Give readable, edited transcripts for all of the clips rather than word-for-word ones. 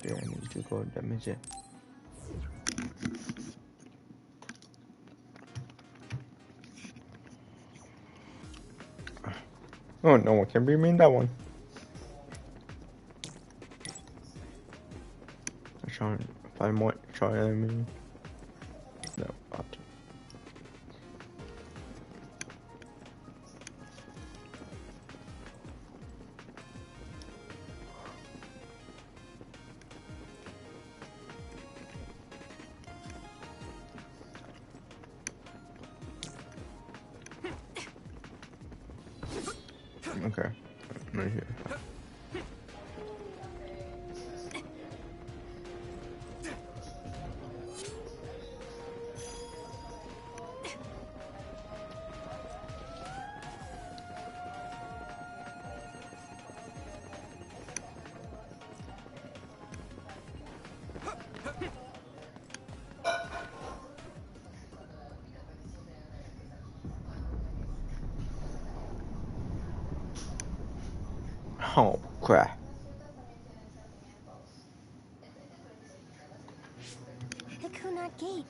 Okay, I need to go damage it. Oh, no one can beat me in that one. I'm trying to find more. Try enemy. No, not. Okay, right here. Oh, crap. The Kunat Gate.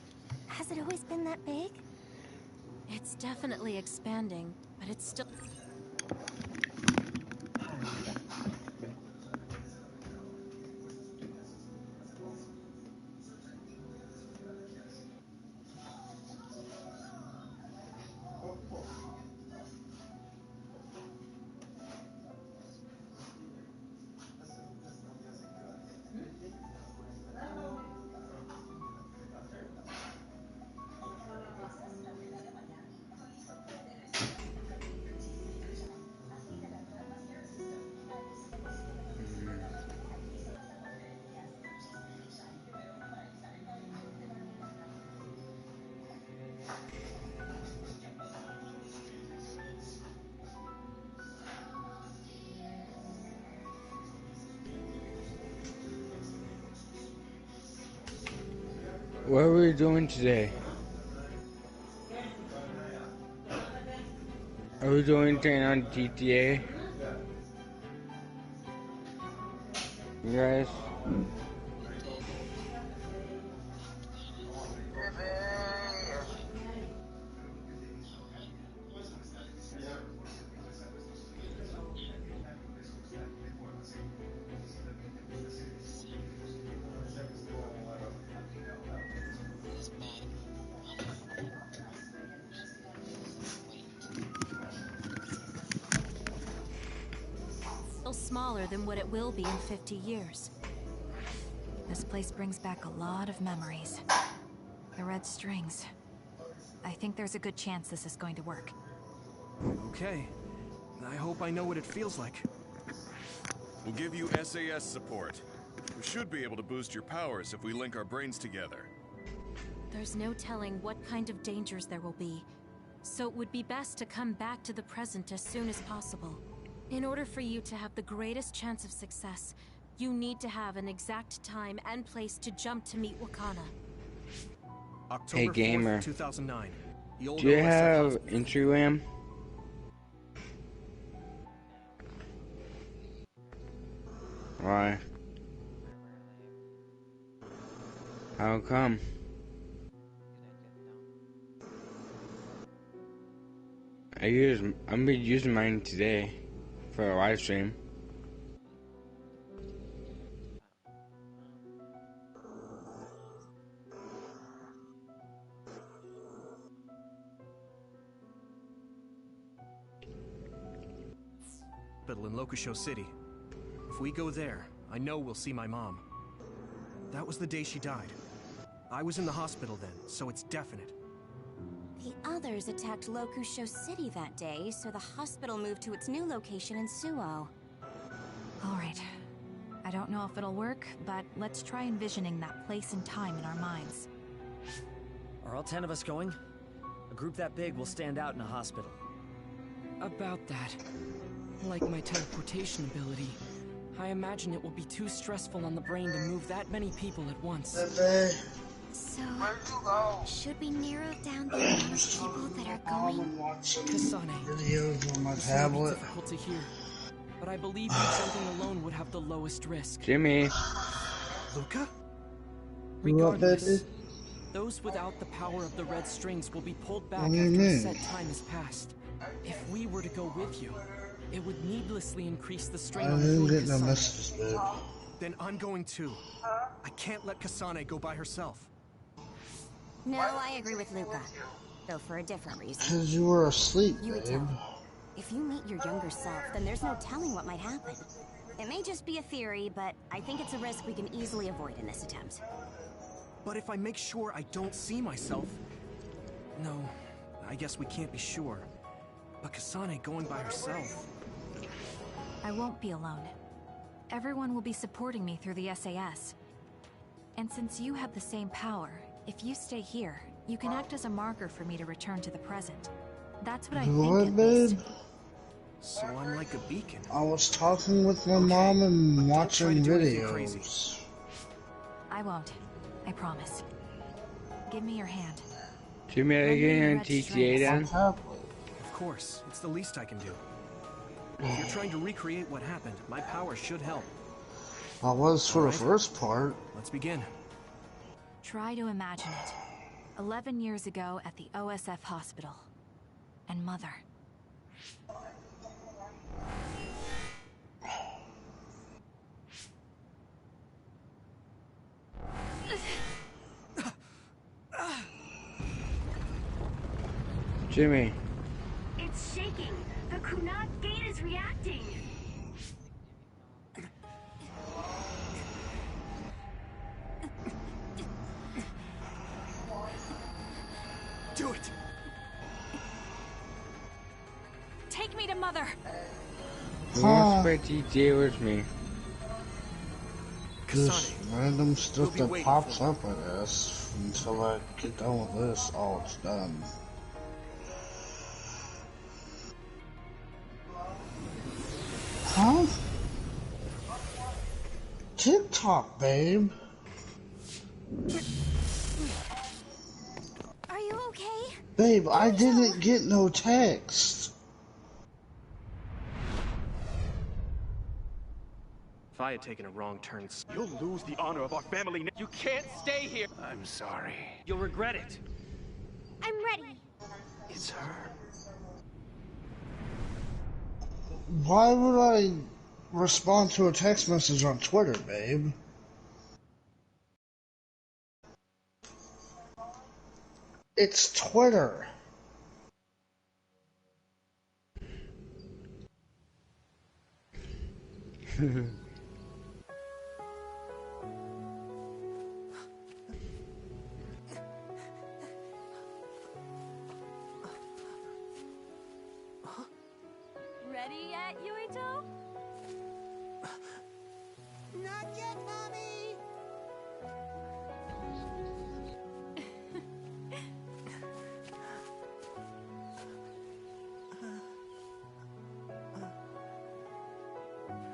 Has it always been that big? It's definitely expanding, but it's still... What are we doing today? Are we doing anything on GTA? You guys? smaller than what it will be in 50 years. This place brings back a lot of memories. The red strings. I think there's a good chance this is going to work. Okay. I hope I know what it feels like. We'll give you SAS support. We should be able to boost your powers if we link our brains together. There's no telling what kind of dangers there will be, so it would be best to come back to the present as soon as possible. In order for you to have the greatest chance of success, you need to have an exact time and place to jump to meet Wakana. October Hey gamer, 4th, 2009. Do you have Instagram? Why? How come? I'm using mine today for a live stream. Hospital in Lokusho City. If we go there, I know we'll see my mom. That was the day she died. I was in the hospital then, so it's definite. The others attacked Lokusho City that day, so the hospital moved to its new location in Suo. Alright. I don't know if it'll work, but let's try envisioning that place and time in our minds. Are all 10 of us going? A group that big will stand out in a hospital. About that. Like my teleportation ability, I imagine it will be too stressful on the brain to move that many people at once. So, should we narrow down the amount of people that are going? Kasane, videos on my this tablet. may be difficult to hear, but I believe that jumping alone would have the lowest risk. Jimmy. Luca? Regardless, those without the power of the red strings will be pulled back after a set time has passed. If we were to go with you, it would needlessly increase the strain on you and Kasane. Then I'm going too. I can't let Kasane go by herself. No, I agree with Luca. Though for a different reason. Because you were asleep, You would babe. tell. If you meet your younger self, then there's no telling what might happen. It may just be a theory, but I think it's a risk we can easily avoid in this attempt. But if I make sure I don't see myself... No, I guess we can't be sure. But Kasane going by herself... I won't be alone. Everyone will be supporting me through the SAS. And since you have the same power, if you stay here, you can act as a marker for me to return to the present. That's what I think, at least. So I'm like a beacon. I was talking with my mom and watching do anything crazy. videos. I won't. I promise. Give me your hand. Jimmy, are you getting on GTA then? Of course, it's the least I can do. If you're trying to recreate what happened, my power should help. I was for the first part. Let's begin. Try to imagine it. 11 years ago at the OSF hospital. And Mother. Jimmy. It's shaking. The Kunad gate is reacting. Do it! Take me to Mother! Who wants to play GTA with me? Just random stuff We'll be that waiting pops for up, I guess, until I get done with this. Oh, it's done. Huh? TikTok, babe. Are you okay? Babe, I didn't get no text. If I had taken a wrong turn... You'll lose the honor of our family. You can't stay here. I'm sorry. You'll regret it. I'm ready. It's her. Why would I respond to a text message on Twitter, babe? It's Twitter. Ready yet, Yuito? Not yet, Mommy!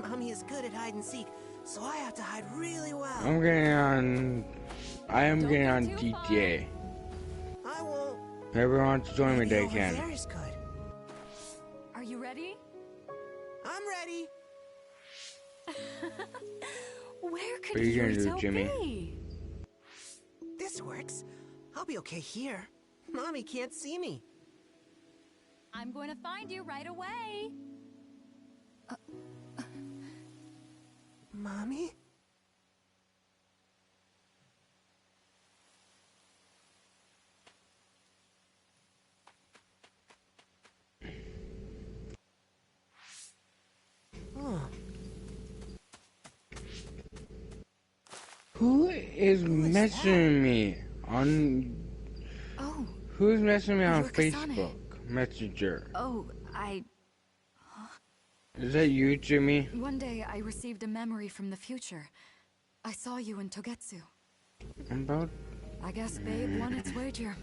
Mommy is good at hide and seek, so I have to hide really well. I am getting on GTA. I won't. Whoever wants to join me, they Over can. there is good. Are you ready? I'm ready. Where could What are you gonna do, Yuito Jimmy? be? This works. I'll be okay here. Mommy can't see me. I'm going to find you right away. Mommy? Who is messaging me on... Oh. Who's messaging me on You're Kasane. Facebook Messenger? Oh, Is that you, Jimmy? One day I received a memory from the future. I saw you in Togetsu. About... I guess Babe won its wager.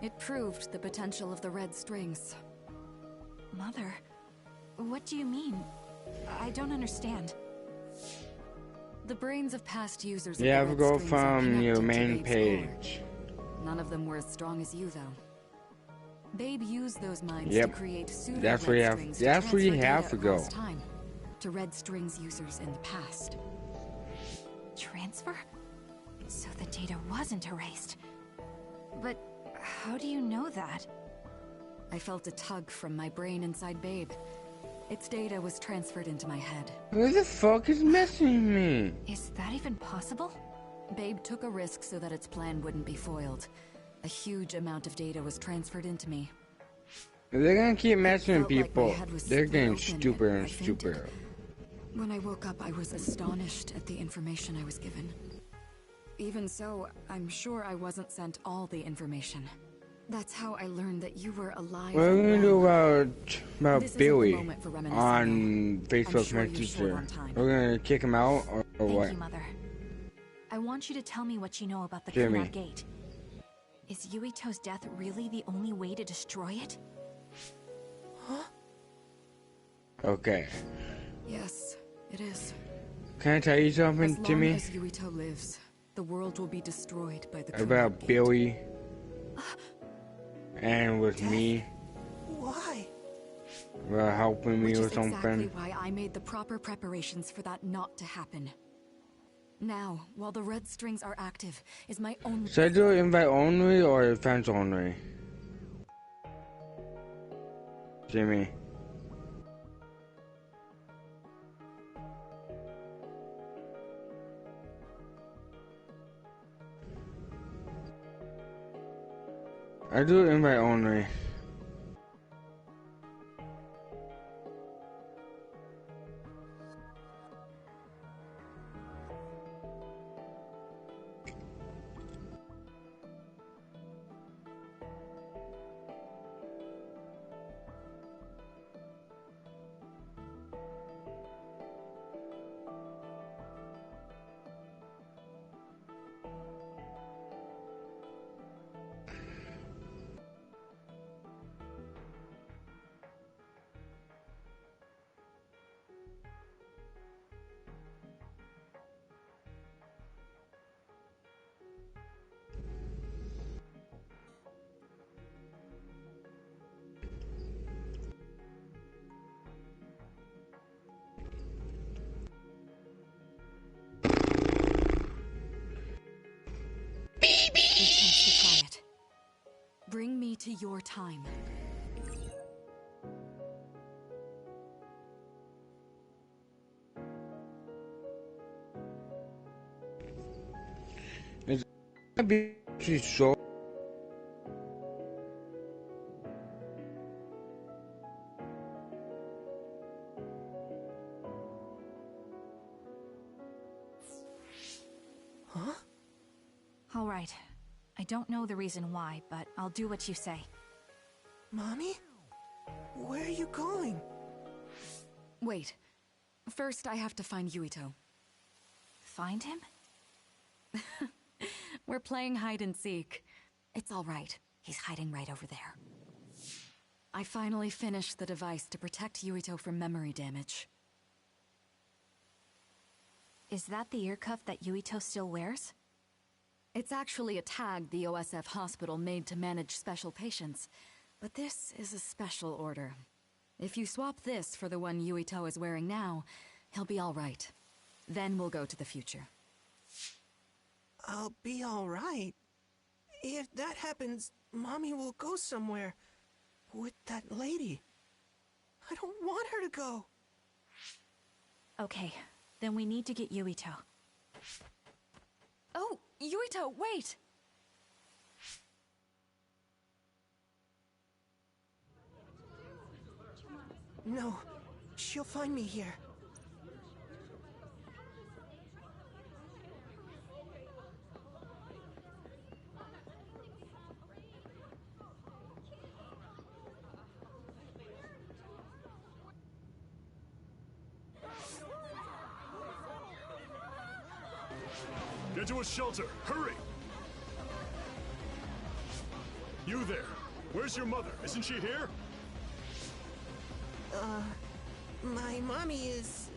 It proved the potential of the red strings. Mother, what do you mean? I don't understand. The brains of past users of Yeah, the we red go strings are from your connected to main Babe's core. page. None of them were as strong as you, though. Babe used those minds Yep. to create pseudo That's where you red have- strings that's where you transfer have data to go. across time to red strings users in the past. Transfer? So the data wasn't erased. But how do you know that? I felt a tug from my brain inside Babe. Its data was transferred into my head. Who the fuck is messing me? Is that even possible? Babe took a risk so that its plan wouldn't be foiled. A huge amount of data was transferred into me. If they're gonna keep messing with people, like they're getting stupider and stupider. When I woke up, I was astonished at the information I was given. Even so, I'm sure I wasn't sent all the information. That's how I learned that you were alive. What are we gonna do about Billy on Facebook sure Messenger? We're gonna kick him out or what? Thank you, Mother. I want you to tell me what you know about the Jimmy. Kunad Gate. Is Yuito's death really the only way to destroy it? Huh? Okay. Yes, it is. Can I tell you something, Jimmy? As long as Yuito lives, the world will be destroyed by the about Kunad Billy and with me. Why? About helping me Which or is something. exactly why I made the proper preparations for that not to happen. Now, while the red strings are active, is my only... Should I do invite only or fans only? Jimmy. I do invite only. Bring me to your time. It's gonna be so. Huh? All right. I don't know the reason why, but I'll do what you say. Mommy? Where are you going? Wait. First, I have to find Yuito. Find him? We're playing hide and seek. It's all right. He's hiding right over there. I finally finished the device to protect Yuito from memory damage. Is that the ear cuff that Yuito still wears? It's actually a tag the OSF hospital made to manage special patients. But this is a special order. If you swap this for the one Yuito is wearing now, he'll be all right. Then we'll go to the future. I'll be all right. If that happens, Mommy will go somewhere. With that lady. I don't want her to go. Okay, then we need to get Yuito. Oh, Yuito, wait! No, she'll find me here. Get to a shelter! Hurry! You there! Where's your mother? Isn't she here? My mommy is...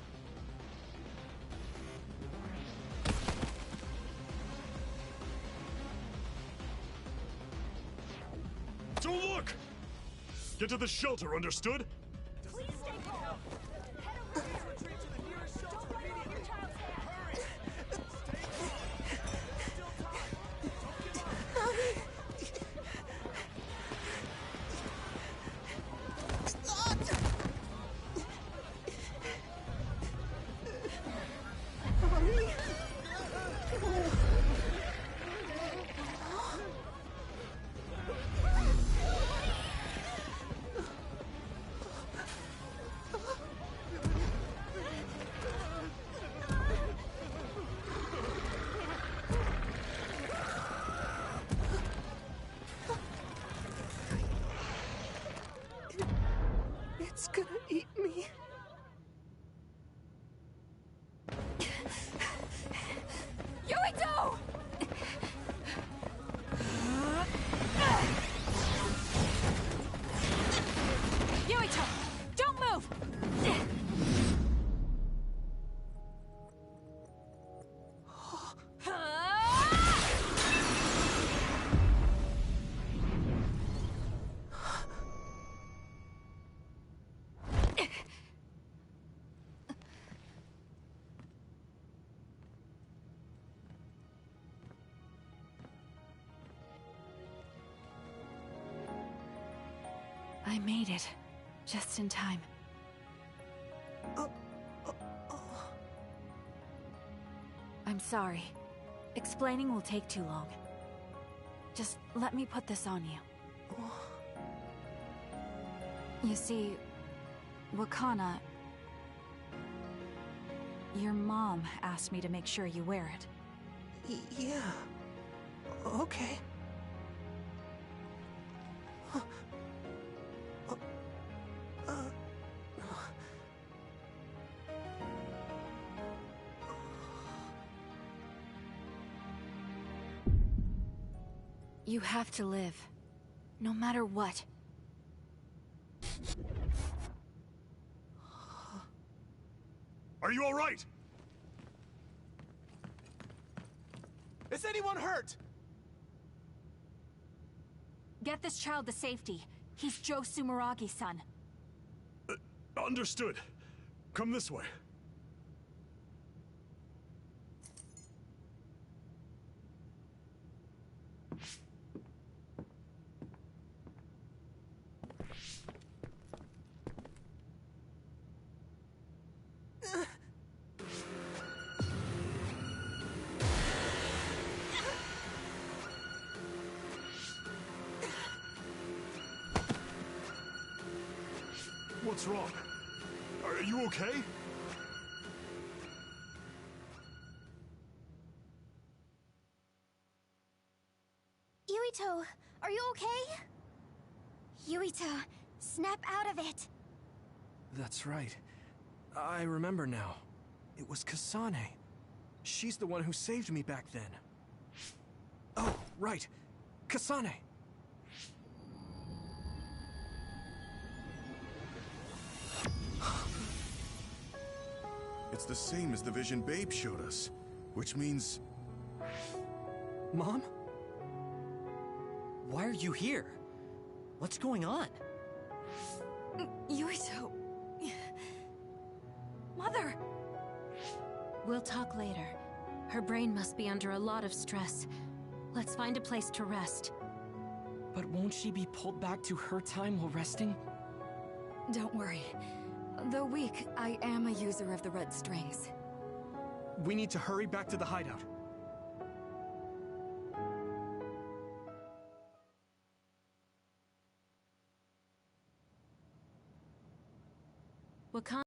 Don't look! Get to the shelter, understood? Please stay calm. Head over there. Retreat to the nearest shelter immediately. Your child's head. Hurry! It's gonna eat me. Yuito! Yuito, don't move! I made it. Just in time. I'm sorry. Explaining will take too long. Just let me put this on you. You see, Wakana... Your mom asked me to make sure you wear it. Yeah. Okay. You have to live. No matter what. Are you all right? Is anyone hurt? Get this child to safety. He's Joe Sumeragi's son. Understood. Come this way. What's wrong? Are you okay? Yuito, are you okay? Yuito, snap out of it. That's right. I remember now. It was Kasane. She's the one who saved me back then. Oh, right. Kasane! It's the same as the vision Babe showed us, which means... Mom? Why are you here? What's going on? Yuito... Mother! We'll talk later. Her brain must be under a lot of stress. Let's find a place to rest. But won't she be pulled back to her time while resting? Don't worry. Though weak, I am a user of the red strings. We need to hurry back to the hideout. Wakana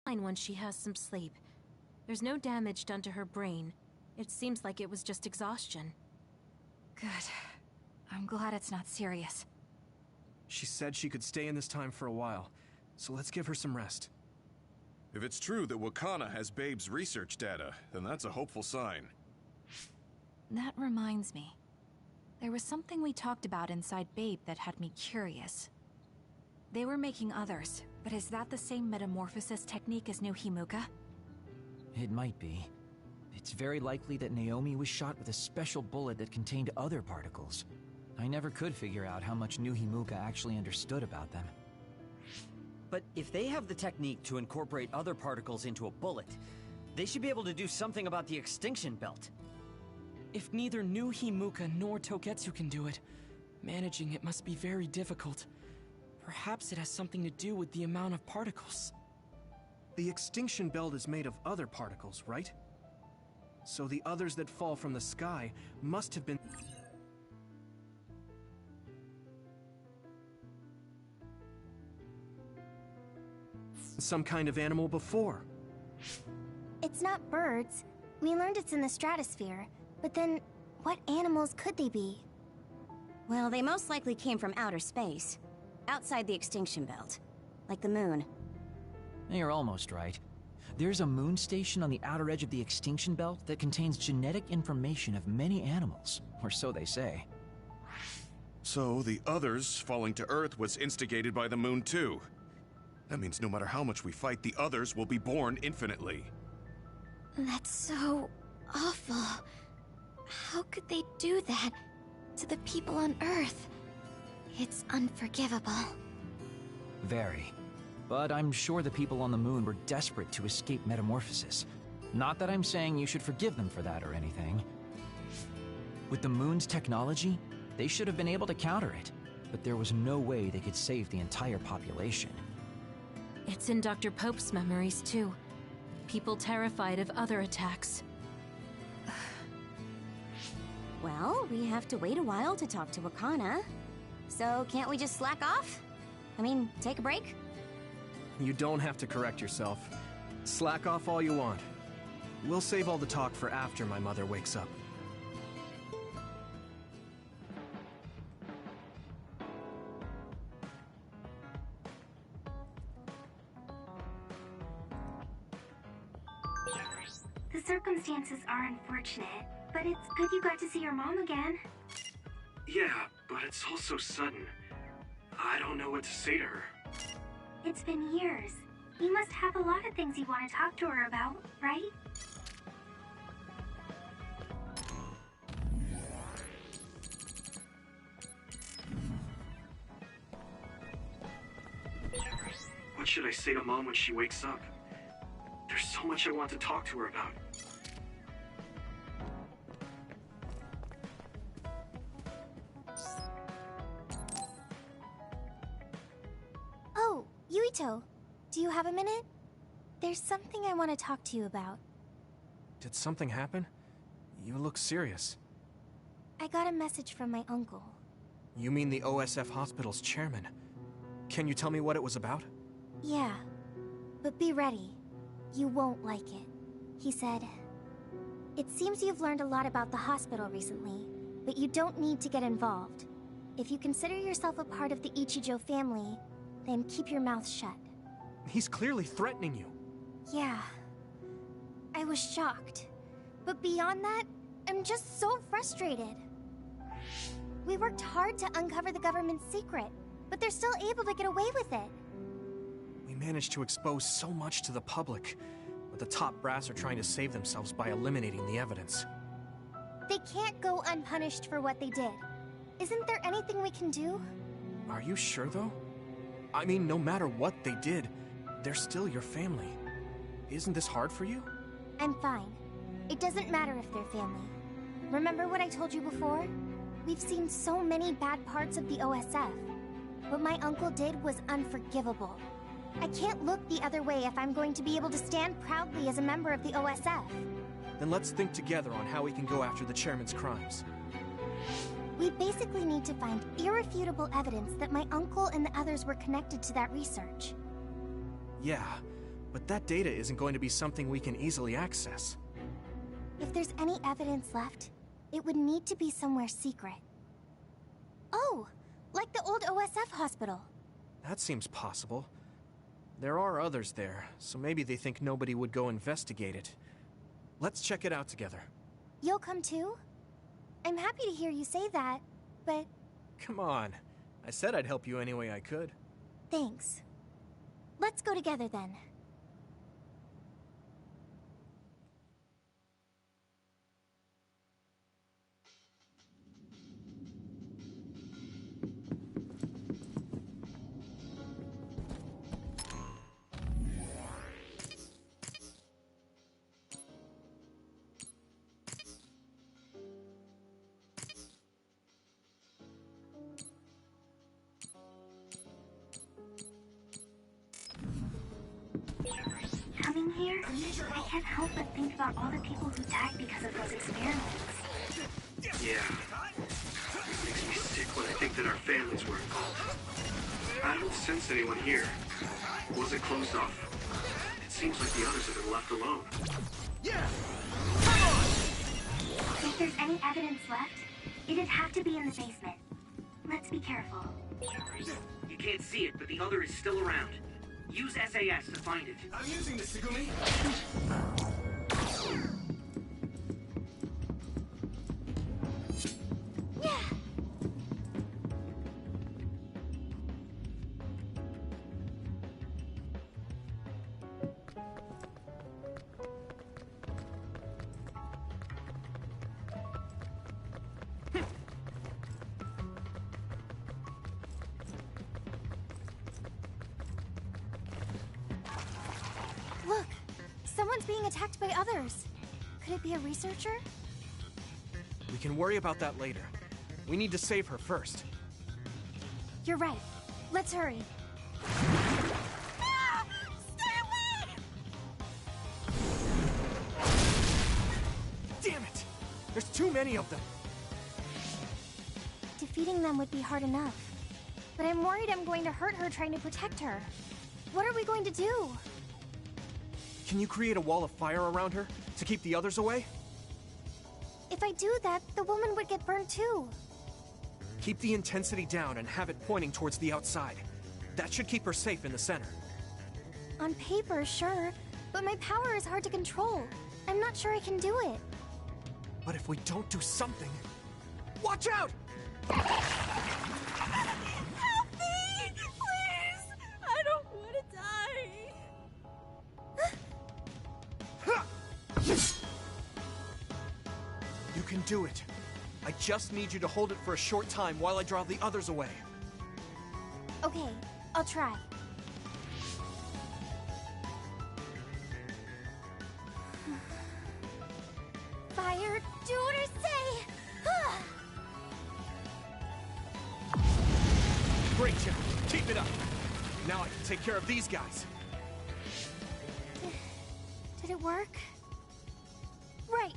fine when she has some sleep. There's no damage done to her brain. It seems like it was just exhaustion. Good. I'm glad it's not serious. She said she could stay in this time for a while, so let's give her some rest. If it's true that Wakana has Babe's research data, then that's a hopeful sign. That reminds me. There was something we talked about inside Babe that had me curious. They were making others, but is that the same metamorphosis technique as New Himuka? It might be. It's very likely that Naomi was shot with a special bullet that contained other particles. I never could figure out how much New Himuka actually understood about them. But if they have the technique to incorporate other particles into a bullet, they should be able to do something about the extinction belt. If neither New Himuka nor Togetsu can do it, managing it must be very difficult. Perhaps it has something to do with the amount of particles. The extinction belt is made of other particles, right? So the others that fall from the sky must have been... some kind of animal before. It's not birds. We learned it's in the stratosphere. But then, what animals could they be? Well, they most likely came from outer space, outside the extinction belt. Like the moon. You're almost right. There's a moon station on the outer edge of the extinction belt that contains genetic information of many animals, or so they say. So the others falling to Earth was instigated by the moon too. That means no matter how much we fight, the others will be born infinitely. That's so awful. How could they do that to the people on Earth? It's unforgivable. Very. But I'm sure the people on the moon were desperate to escape metamorphosis. Not that I'm saying you should forgive them for that or anything. With the moon's technology, they should have been able to counter it, but there was no way they could save the entire population. It's in Dr. Pope's memories, too. People terrified of other attacks. Well, we have to wait a while to talk to Wakana. So can't we just slack off? I mean, take a break? You don't have to correct yourself. Slack off all you want. We'll save all the talk for after my mother wakes up. The circumstances are unfortunate, but it's good you got to see your mom again. Yeah, but it's all so sudden. I don't know what to say to her. It's been years. You must have a lot of things you want to talk to her about, right? What should I say to Mom when she wakes up? There's so much I want to talk to her about. Oh, Yuito, do you have a minute? There's something I want to talk to you about. Did something happen? You look serious. I got a message from my uncle. You mean the OSF Hospital's chairman? Can you tell me what it was about? Yeah, but be ready. You won't like it. He said, "It seems you've learned a lot about the hospital recently, but you don't need to get involved. If you consider yourself a part of the Ichijo family, then keep your mouth shut." He's clearly threatening you. Yeah. I was shocked. But beyond that, I'm just so frustrated. We worked hard to uncover the government's secret, but they're still able to get away with it. We managed to expose so much to the public, but the top brass are trying to save themselves by eliminating the evidence. They can't go unpunished for what they did. Isn't there anything we can do? Are you sure, though? I mean, no matter what they did, they're still your family. Isn't this hard for you? I'm fine. It doesn't matter if they're family. Remember what I told you before? We've seen so many bad parts of the OSF. What my uncle did was unforgivable. I can't look the other way if I'm going to be able to stand proudly as a member of the OSF. Then let's think together on how we can go after the chairman's crimes. We basically need to find irrefutable evidence that my uncle and the others were connected to that research. Yeah, but that data isn't going to be something we can easily access. If there's any evidence left, it would need to be somewhere secret. Oh, like the old OSF hospital. That seems possible. There are others there, so maybe they think nobody would go investigate it. Let's check it out together. You'll come too? I'm happy to hear you say that, but... Come on. I said I'd help you any way I could. Thanks. Let's go together then. Coming here, I can't help but think about all the people who died because of those experiments. Yeah. It makes me sick when I think that our families were involved. I don't sense anyone here. Was it closed off? It seems like the others have been left alone. Yeah! If there's any evidence left, it'd have to be in the basement. Let's be careful. You can't see it, but the other is still around. Use SAS to find it. I'm using this, Segumi. Look, someone's being attacked by others. Could it be a researcher? We can worry about that later. We need to save her first. You're right. Let's hurry. Damn it! There's too many of them. Defeating them would be hard enough. But I'm worried I'm going to hurt her trying to protect her. What are we going to do? Can you create a wall of fire around her to keep the others away? If I do that, the woman would get burned too. Keep the intensity down and have it pointing towards the outside. That should keep her safe in the center. On paper, sure, but my power is hard to control. I'm not sure I can do it. But if we don't do something... Watch out! Help me! Please! I don't want to die! You can do it. I just need you to hold it for a short time while I draw the others away. Okay, I'll try. Fire, do what I say! Great job. Keep it up. Now I can take care of these guys. Did it work? Right.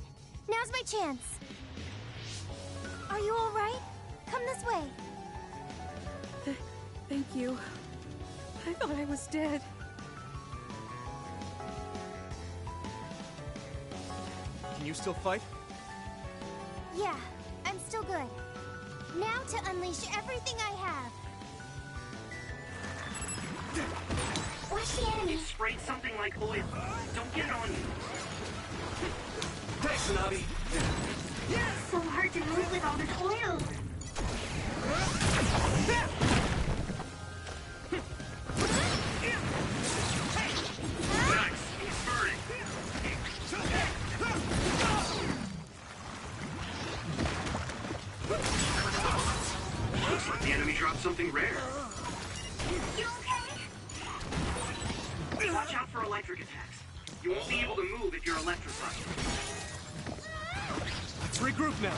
Now's my chance. Are you all right? Come this way. Thank you. I thought I was dead. Can you still fight? Yeah, I'm still good. Now to unleash everything I have. Watch the enemy. It sprayed something like oil. Don't get it on you. Thanks, Navi. So hard to move with all this oil. Nice. He's burning. Looks like the enemy dropped something rare. You okay? Watch out for electric attacks. You won't be able to move if you're electrified. Let's regroup now.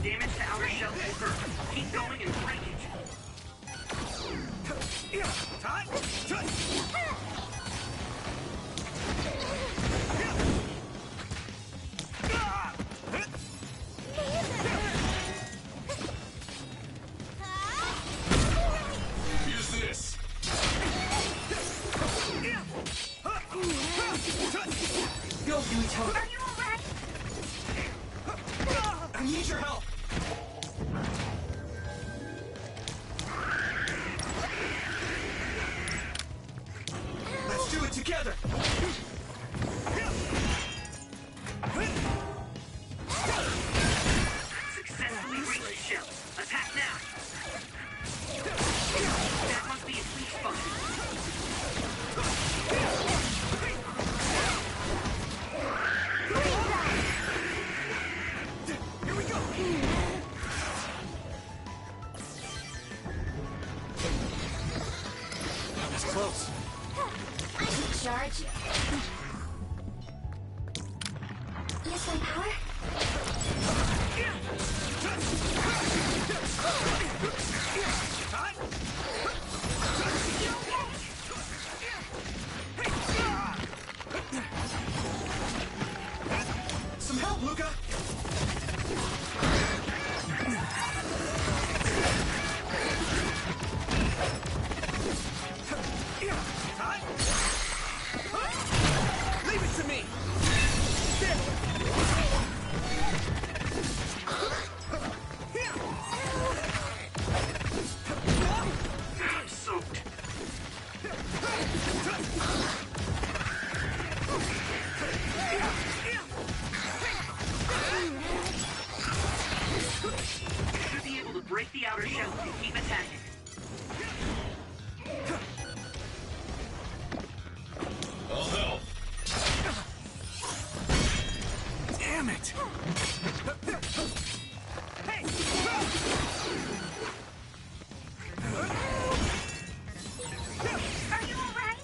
Damage to outer shell confirmed. Keep going and break it. Use this. Go, Yuito. Are you alright? I need your help. Let's do it together. Successfully reached shell. Attack now. That must be a police function. Here we go. That was close. I can charge you. Use my power? Some help, Luca. Leave it to me. There. Keep attacking. I'll help. Damn it! Hey! Are you alright?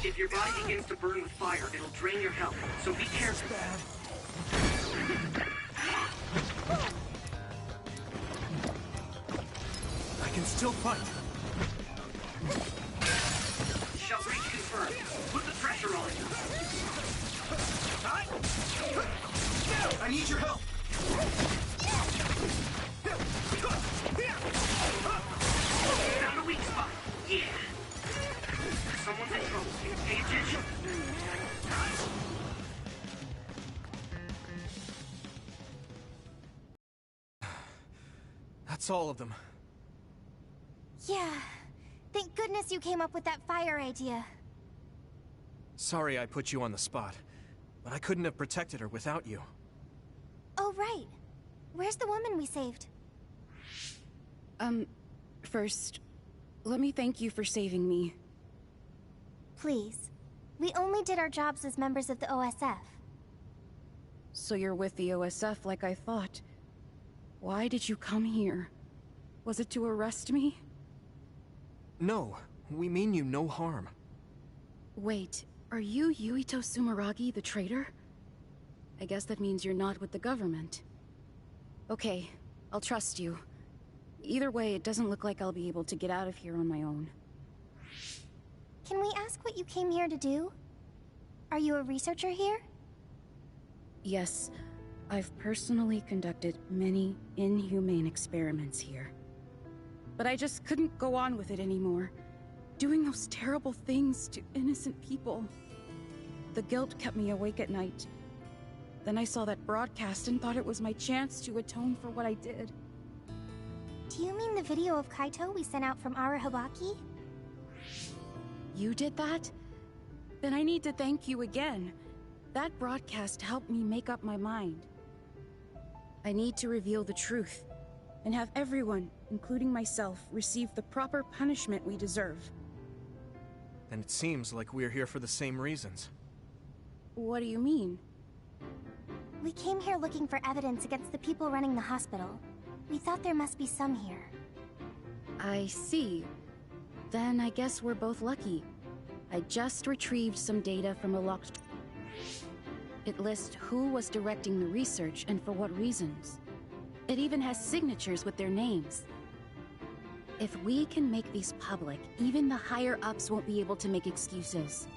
If your body begins to burn with fire, it'll drain your health, so be careful. I can still fight. Shell breach confirmed. Put the pressure on. I need your help. Found a weak spot. Yeah. Someone's in trouble. Pay attention. That's all of them. Yeah. Thank goodness you came up with that fire idea. Sorry I put you on the spot, but I couldn't have protected her without you. Oh, right. Where's the woman we saved? First, let me thank you for saving me. Please. We only did our jobs as members of the OSF. So you're with the OSF like I thought. Why did you come here? Was it to arrest me? No, we mean you no harm. Wait, are you Yuito Sumeragi, the traitor? I guess that means you're not with the government. Okay, I'll trust you. Either way, it doesn't look like I'll be able to get out of here on my own. Can we ask what you came here to do? Are you a researcher here? Yes, I've personally conducted many inhumane experiments here. But I just couldn't go on with it anymore. Doing those terrible things to innocent people. The guilt kept me awake at night. Then I saw that broadcast and thought it was my chance to atone for what I did. Do you mean the video of Kaito we sent out from Arahabaki? You did that? Then I need to thank you again. That broadcast helped me make up my mind. I need to reveal the truth, and have everyone, including myself, receive the proper punishment we deserve. And it seems like we're here for the same reasons. What do you mean? We came here looking for evidence against the people running the hospital. We thought there must be some here. I see. Then I guess we're both lucky. I just retrieved some data from a locked... It lists who was directing the research and for what reasons. It even has signatures with their names. If we can make these public, even the higher-ups won't be able to make excuses.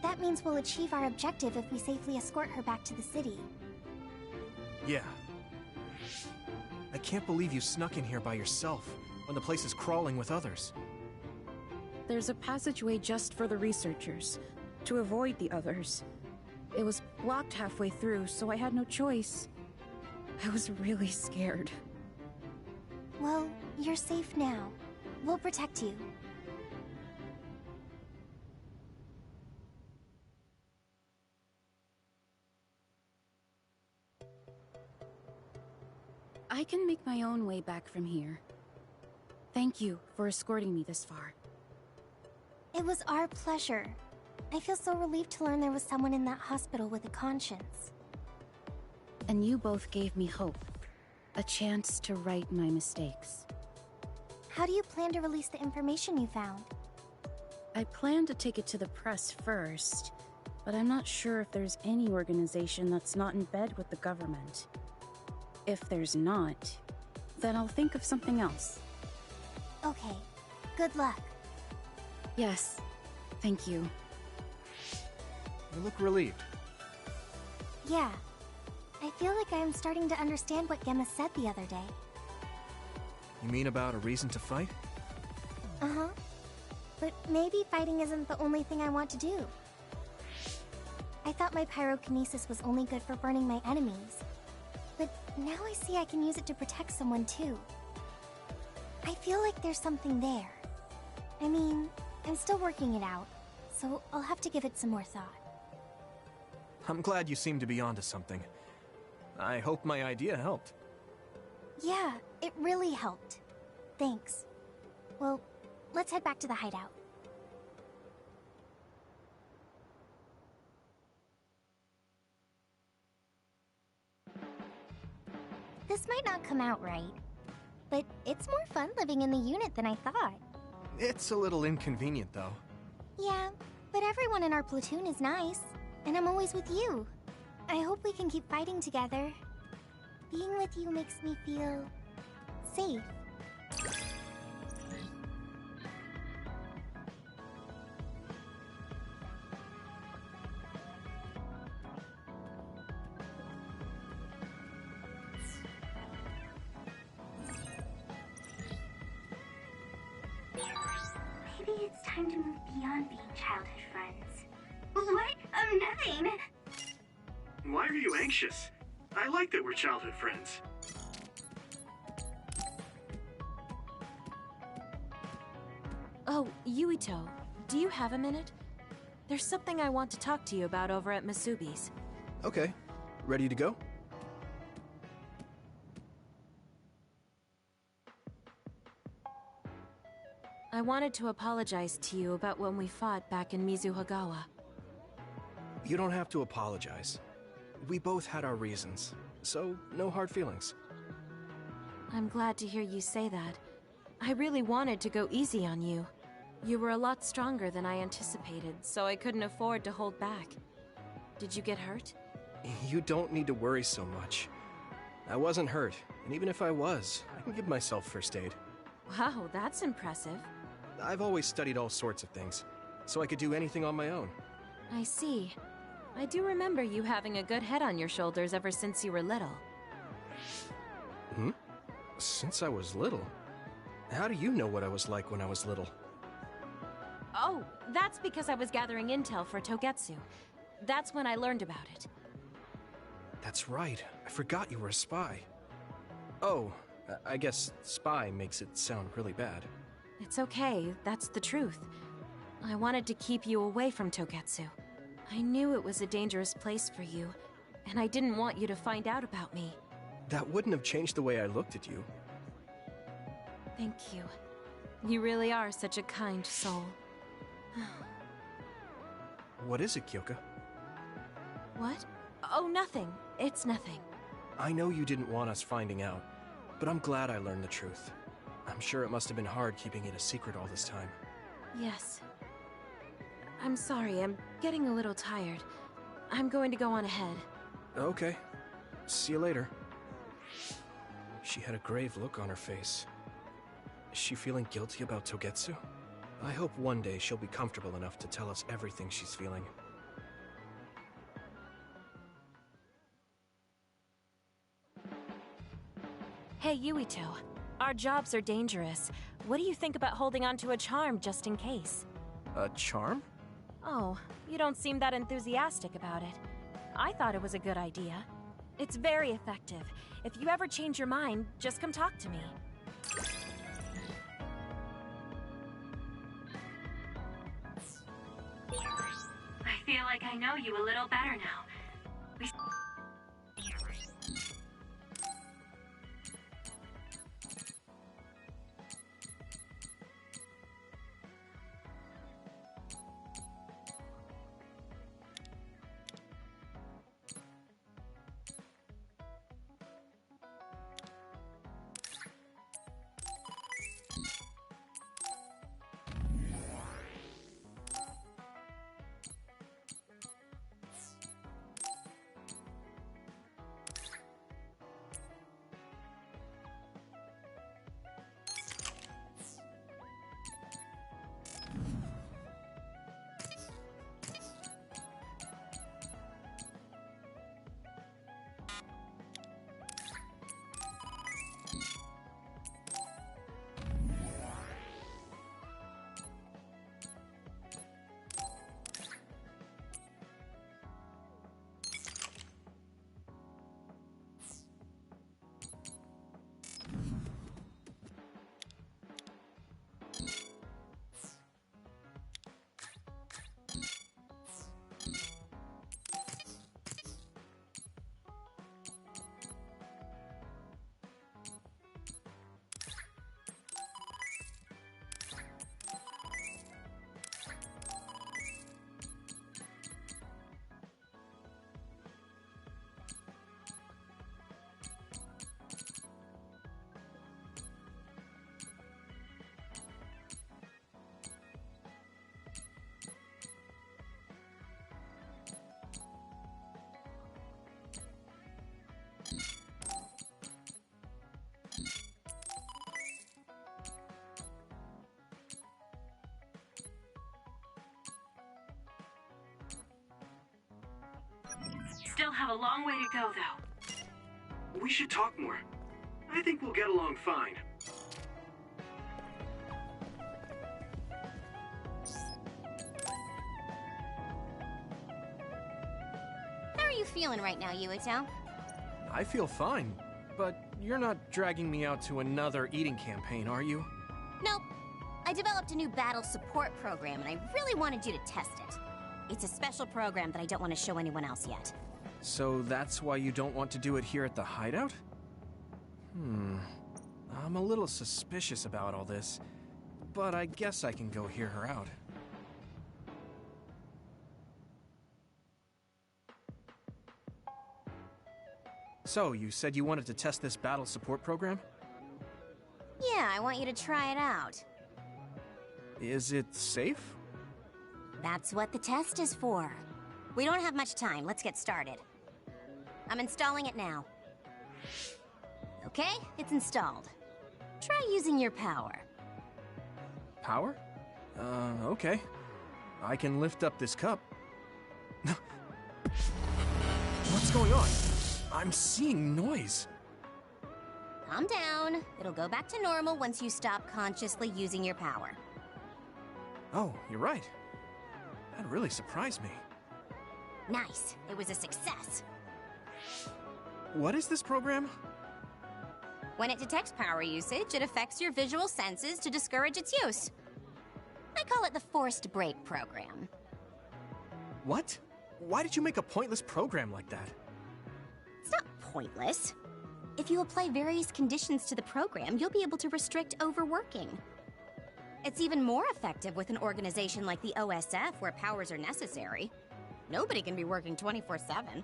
That means we'll achieve our objective if we safely escort her back to the city. Yeah. I can't believe you snuck in here by yourself, when the place is crawling with others. There's a passageway just for the researchers, to avoid the others. It was blocked halfway through, so I had no choice. I was really scared. Well, you're safe now. We'll protect you. I can make my own way back from here. Thank you for escorting me this far. It was our pleasure. I feel so relieved to learn there was someone in that hospital with a conscience. And you both gave me hope. A chance to right my mistakes. How do you plan to release the information you found? I plan to take it to the press first, but I'm not sure if there's any organization that's not in bed with the government. If there's not, then I'll think of something else. Okay. Good luck. Yes. Thank you. You look relieved. Yeah. I feel like I am starting to understand what Gemma said the other day. You mean about a reason to fight? Uh-huh. But maybe fighting isn't the only thing I want to do. I thought my pyrokinesis was only good for burning my enemies. But now I see I can use it to protect someone too. I feel like there's something there. I mean, I'm still working it out, so I'll have to give it some more thought. I'm glad you seem to be onto something. I hope my idea helped. Yeah, it really helped. Thanks. Well, let's head back to the hideout. This might not come out right, but it's more fun living in the unit than I thought. It's a little inconvenient, though. Yeah, but everyone in our platoon is nice, and I'm always with you. I hope we can keep fighting together. Being with you makes me feel safe. Maybe it's time to move beyond being childhood friends. What? Nothing! Why are you anxious? I like that we're childhood friends. Oh, Yuito, do you have a minute? There's something I want to talk to you about over at Masubi's. Okay. Ready to go? I wanted to apologize to you about when we fought back in Mizuhagawa. You don't have to apologize. We both had our reasons, so no hard feelings. I'm glad to hear you say that. I really wanted to go easy on you. You were a lot stronger than I anticipated, so I couldn't afford to hold back. Did you get hurt? You don't need to worry so much. I wasn't hurt, and even if I was, I can give myself first aid. Wow, that's impressive. I've always studied all sorts of things, so I could do anything on my own. I see. I do remember you having a good head on your shoulders ever since you were little. Hmm? Since I was little? How do you know what I was like when I was little? Oh, that's because I was gathering intel for Togetsu. That's when I learned about it. That's right. I forgot you were a spy. Oh, I guess spy makes it sound really bad. It's okay, that's the truth. I wanted to keep you away from Togetsu. I knew it was a dangerous place for you, and I didn't want you to find out about me. That wouldn't have changed the way I looked at you. Thank you. You really are such a kind soul. What is it, Kyoka? What? Oh, nothing. It's nothing. I know you didn't want us finding out, but I'm glad I learned the truth. I'm sure it must have been hard keeping it a secret all this time. Yes. I'm sorry, I'm getting a little tired. I'm going to go on ahead. Okay. See you later. She had a grave look on her face. Is she feeling guilty about Togetsu? I hope one day she'll be comfortable enough to tell us everything she's feeling. Hey, Yuito. Our jobs are dangerous. What do you think about holding on to a charm just in case? A charm? Oh, you don't seem that enthusiastic about it. I thought it was a good idea. It's very effective. If you ever change your mind, just come talk to me. I feel like I know you a little better now. have a long way to go, though. We should talk more. I think we'll get along fine. How are you feeling right now, Yuito? I feel fine, but you're not dragging me out to another eating campaign, are you? Nope. I developed a new battle support program, and I really wanted you to test it. It's a special program that I don't want to show anyone else yet. So that's why you don't want to do it here at the hideout? I'm a little suspicious about all this, but I guess I can go hear her out. So, you said you wanted to test this battle support program? Yeah, I want you to try it out. Is it safe? That's what the test is for. We don't have much time. Let's get started. I'm installing it now. Okay, it's installed. Try using your power. Power? Okay. I can lift up this cup. What's going on? I'm seeing noise. Calm down. It'll go back to normal once you stop consciously using your power. Oh, you're right. That really surprised me. Nice. It was a success. What is this program? When it detects power usage, it affects your visual senses to discourage its use. I call it the forced break program. What? Why did you make a pointless program like that? It's not pointless. If you apply various conditions to the program, you'll be able to restrict overworking. It's even more effective with an organization like the OSF, where powers are necessary. Nobody can be working 24/7.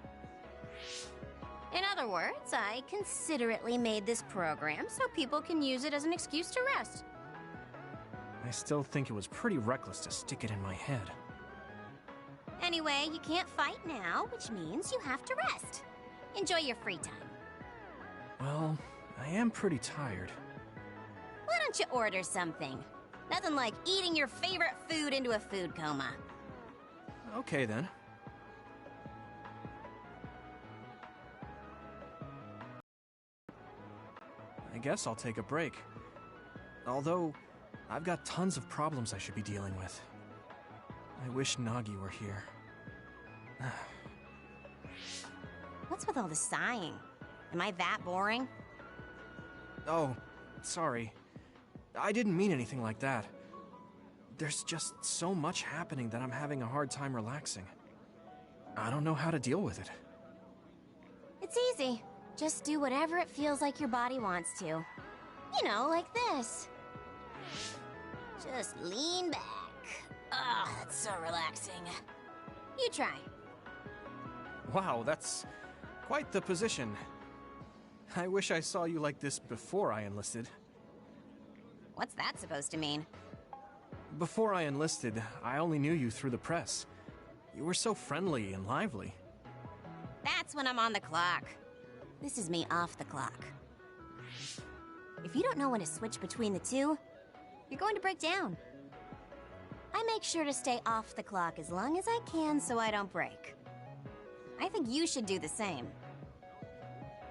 In other words, I considerately made this program so people can use it as an excuse to rest. I still think it was pretty reckless to stick it in my head. Anyway, you can't fight now, which means you have to rest. Enjoy your free time. Well, I am pretty tired. Why don't you order something? Nothing like eating your favorite food into a food coma. Okay, then. I guess I'll take a break. Although, I've got tons of problems I should be dealing with. I wish Nagi were here. What's with all the sighing? Am I that boring? Oh, sorry. I didn't mean anything like that. There's just so much happening that I'm having a hard time relaxing. I don't know how to deal with it. It's easy. Just do whatever it feels like your body wants to. You know, like this. Just lean back. Ugh, that's so relaxing. You try. Wow, that's quite the position. I wish I saw you like this before I enlisted. What's that supposed to mean? Before I enlisted, I only knew you through the press. You were so friendly and lively. That's when I'm on the clock. This is me off the clock. If you don't know when to switch between the two, you're going to break down. I make sure to stay off the clock as long as I can so I don't break. I think you should do the same.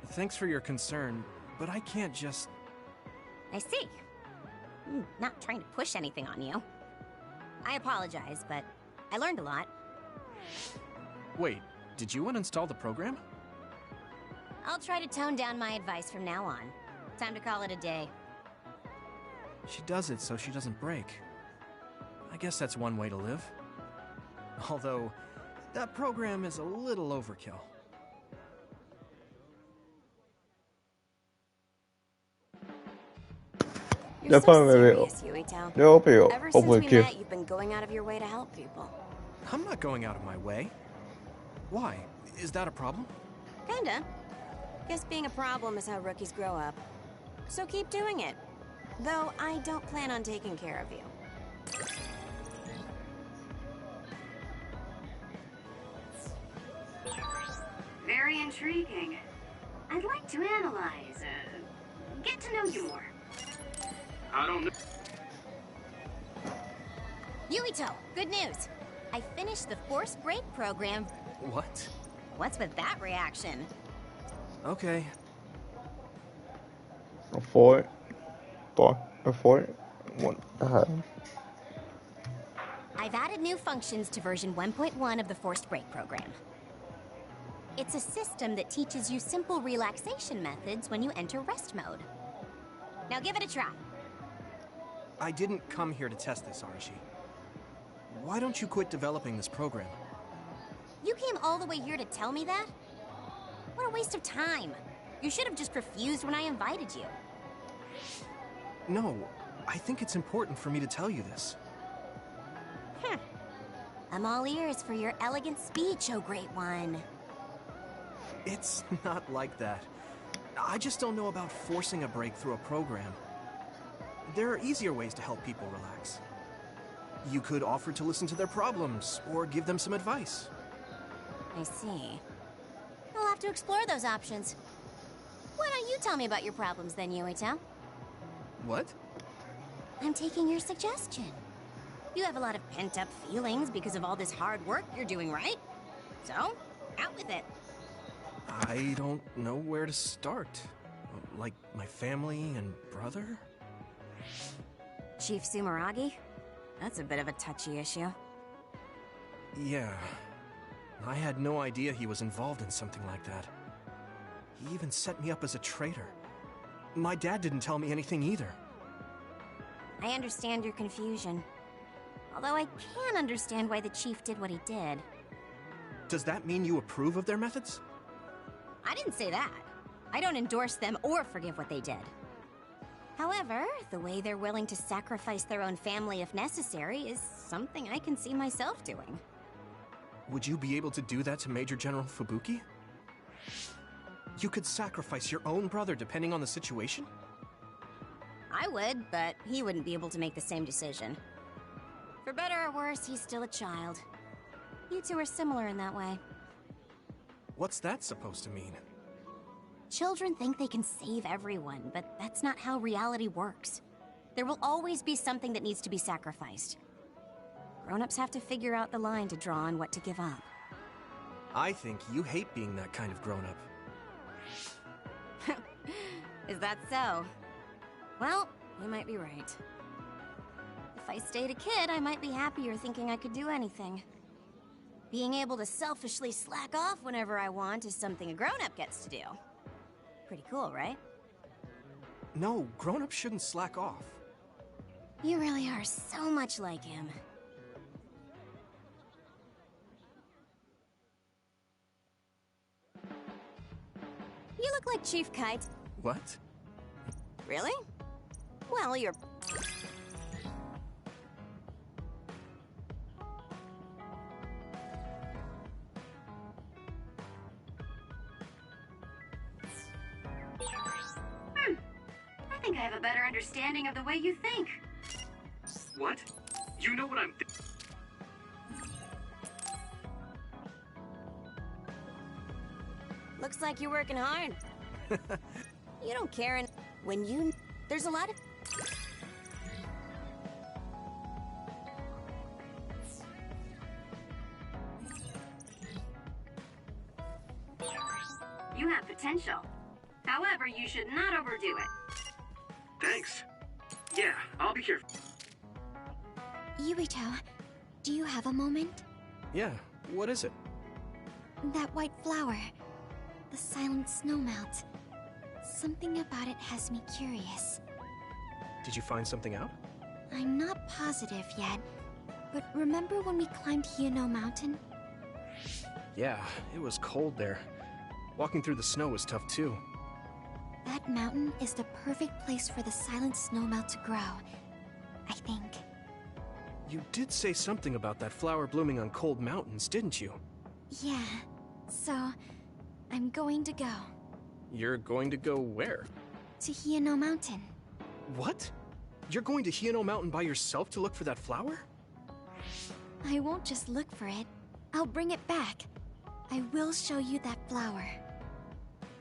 Thanks for your concern, but I can't just... I see. I'm not trying to push anything on you. I apologize, but I learned a lot. Wait, did you uninstall the program? I'll try to tone down my advice from now on. Time to call it a day. She does it so she doesn't break. I guess that's one way to live. Although, that program is a little overkill. You're so serious, Yuito. Ever since we met, you've been going out of your way to help people. I'm not going out of my way. Why? Is that a problem? Kinda. Guess being a problem is how rookies grow up. So keep doing it. Though I don't plan on taking care of you. Very intriguing. I'd like to analyze, get to know you more. I don't know. Yuito, good news. I finished the forced break program. What? What's with that reaction? Okay. A fort. A fort. One. I've added new functions to version 1.1 of the Forced Break program. It's a system that teaches you simple relaxation methods when you enter rest mode. Now give it a try. I didn't come here to test this, Arashi. Why don't you quit developing this program? You came all the way here to tell me that? What a waste of time. You should have just refused when I invited you. No, I think it's important for me to tell you this. I'm all ears for your elegant speech, oh great one. It's not like that. I just don't know about forcing a break through a program. There are easier ways to help people relax. You could offer to listen to their problems, or give them some advice. I see. I'll have to explore those options. Why don't you tell me about your problems then, Yuito? What? I'm taking your suggestion. You have a lot of pent-up feelings because of all this hard work you're doing, right? So, out with it. I don't know where to start. Like, my family and brother? Chief Sumeragi? That's a bit of a touchy issue. Yeah. I had no idea he was involved in something like that. He even set me up as a traitor. My dad didn't tell me anything either. I understand your confusion. Although I can understand why the chief did what he did. Does that mean you approve of their methods? I didn't say that. I don't endorse them or forgive what they did. However, the way they're willing to sacrifice their own family if necessary is something I can see myself doing. Would you be able to do that to Major General Fubuki? You could sacrifice your own brother depending on the situation? I would, but he wouldn't be able to make the same decision. For better or worse, he's still a child. You two are similar in that way. What's that supposed to mean? Children think they can save everyone, but that's not how reality works. There will always be something that needs to be sacrificed. Grown-ups have to figure out the line to draw on what to give up. I think you hate being that kind of grown-up. Is that so? Well, you might be right. If I stayed a kid, I might be happier thinking I could do anything. Being able to selfishly slack off whenever I want is something a grown-up gets to do. Pretty cool, right? No, grown-ups shouldn't slack off. You really are so much like him. You look like Chief Kite. What? Really? Well, you're... I think I have a better understanding of the way you think. What? You know what I'm Looks like you're working hard. You don't care, and when you... There's a lot of... You have potential. However, you should not overdo it. Thanks. Yeah, I'll be careful. Yuito, do you have a moment? Yeah, what is it? That white flower. The silent snowmelt. Something about it has me curious. Did you find something out? I'm not positive yet, but remember when we climbed Hino Mountain? Yeah, it was cold there. Walking through the snow was tough too. That mountain is the perfect place for the silent snowmelt to grow, I think. You did say something about that flower blooming on cold mountains, didn't you? Yeah, so I'm going to go. You're going to go where? To Hino Mountain. What? You're going to Hino Mountain by yourself to look for that flower? I won't just look for it. I'll bring it back. I will show you that flower.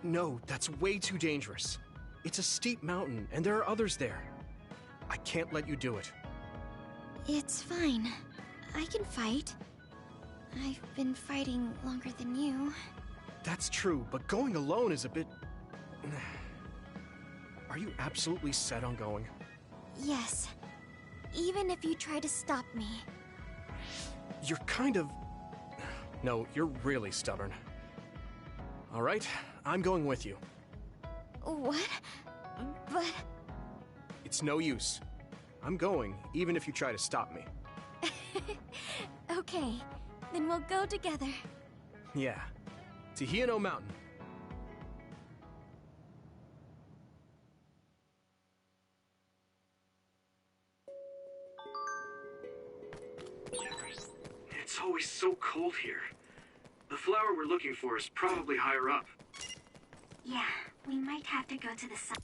No, that's way too dangerous. It's a steep mountain, and there are others there. I can't let you do it. It's fine. I can fight. I've been fighting longer than you. That's true, but going alone is a bit... Are you absolutely set on going? Yes. Even if you try to stop me. You're kind of... No, you're really stubborn. Alright, I'm going with you. What? But... It's no use. I'm going, even if you try to stop me. Okay, then we'll go together. Yeah. To Hiano Mountain. It's always so cold here. The flower we're looking for is probably higher up. Yeah, we might have to go to the summit.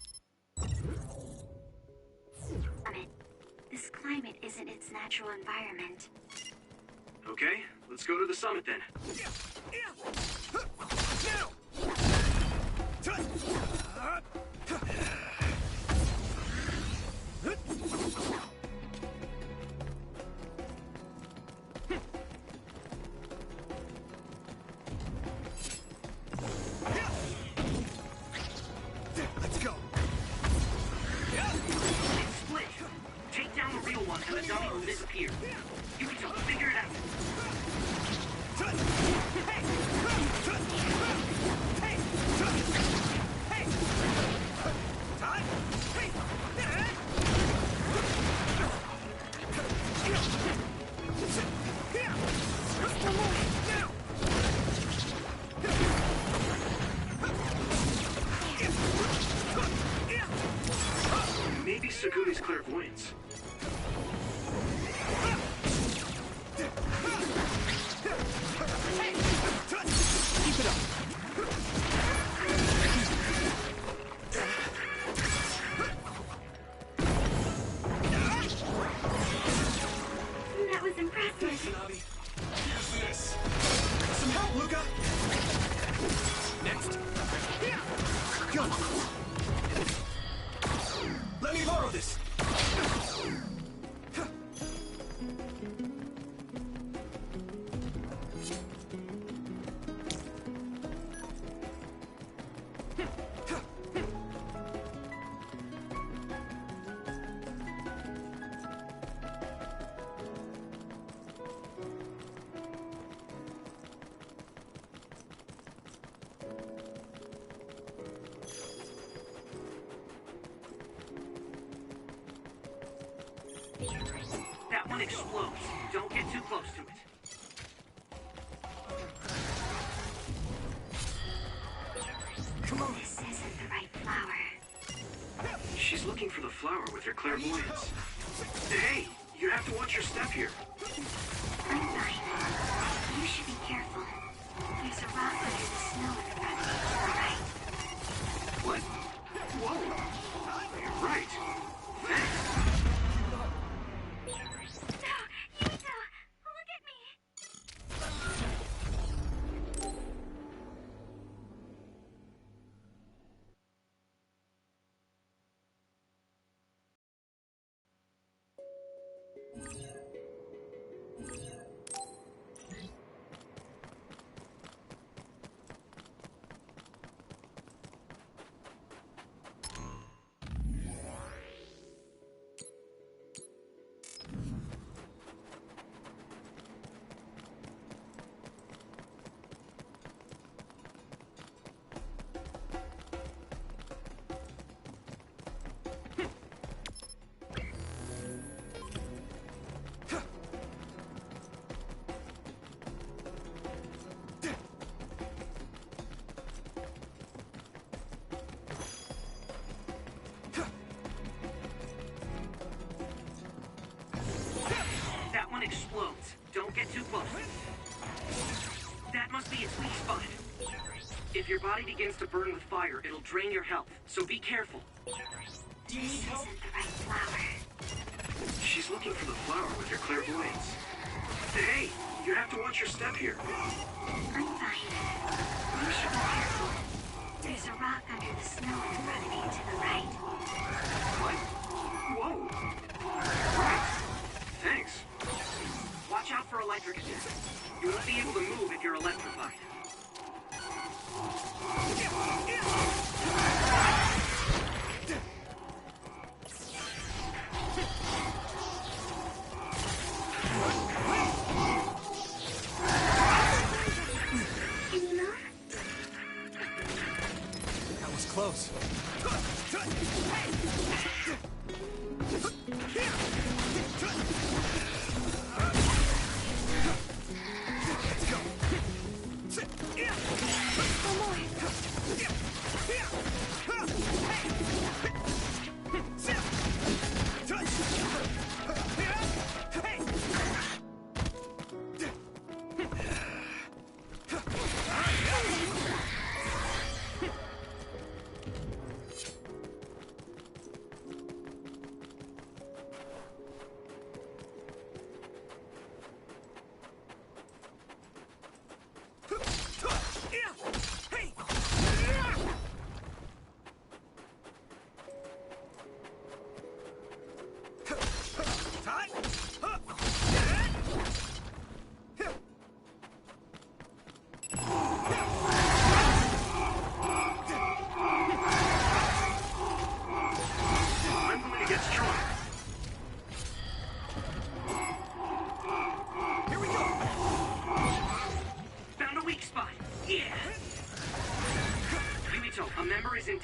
This climate isn't its natural environment. Okay, let's go to the summit then. Let's go. Split. Take down the real one and the dummy will disappear. You can just figure it out. Maybe Sagumi's clairvoyance. Keep it up. That was impressive. Tsunami. Use this. Some help, Luca. Next. Go. Let me borrow this. That one explodes. Don't get too close to it. Come on. This isn't the right flower. She's looking for the flower with her clairvoyance. Hey, you have to watch your step here. I'm fine. You should be careful. There's a rock under the snow in front of you to the right. What? Whoa. You're right. Thanks. Look at me! That one explodes. Don't get too close. That must be its weak spot. If your body begins to burn with fire, it'll drain your health, so be careful. This isn't the right flower. She's looking for the flower with her clairvoyance. Hey, you have to watch your step here. I'm fine. You should be careful. There's a rock under the snow in front of you to the right. What? Whoa. Right. Thanks. Watch out for electric attacks. You won't be able to move if you're electrified.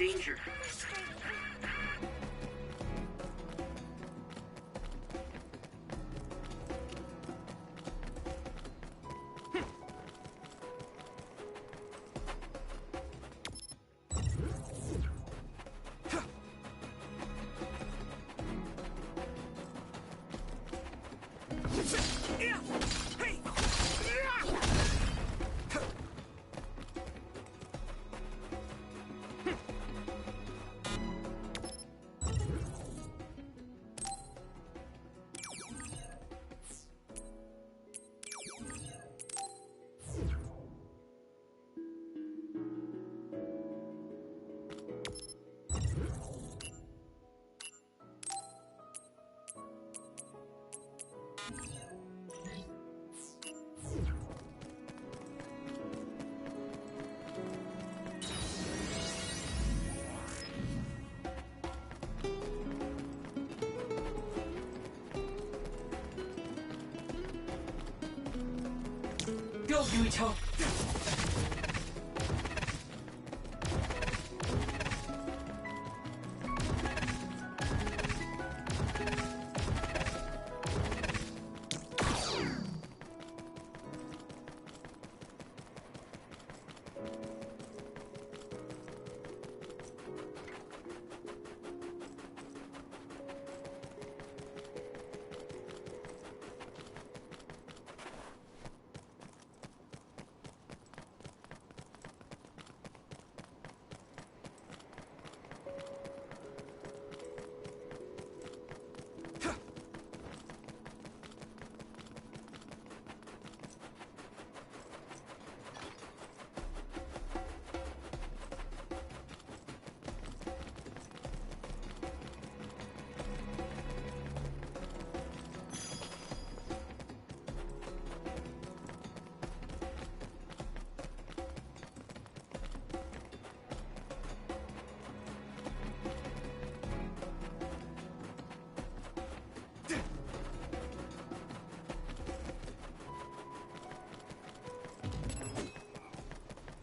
danger. Go, Yuito!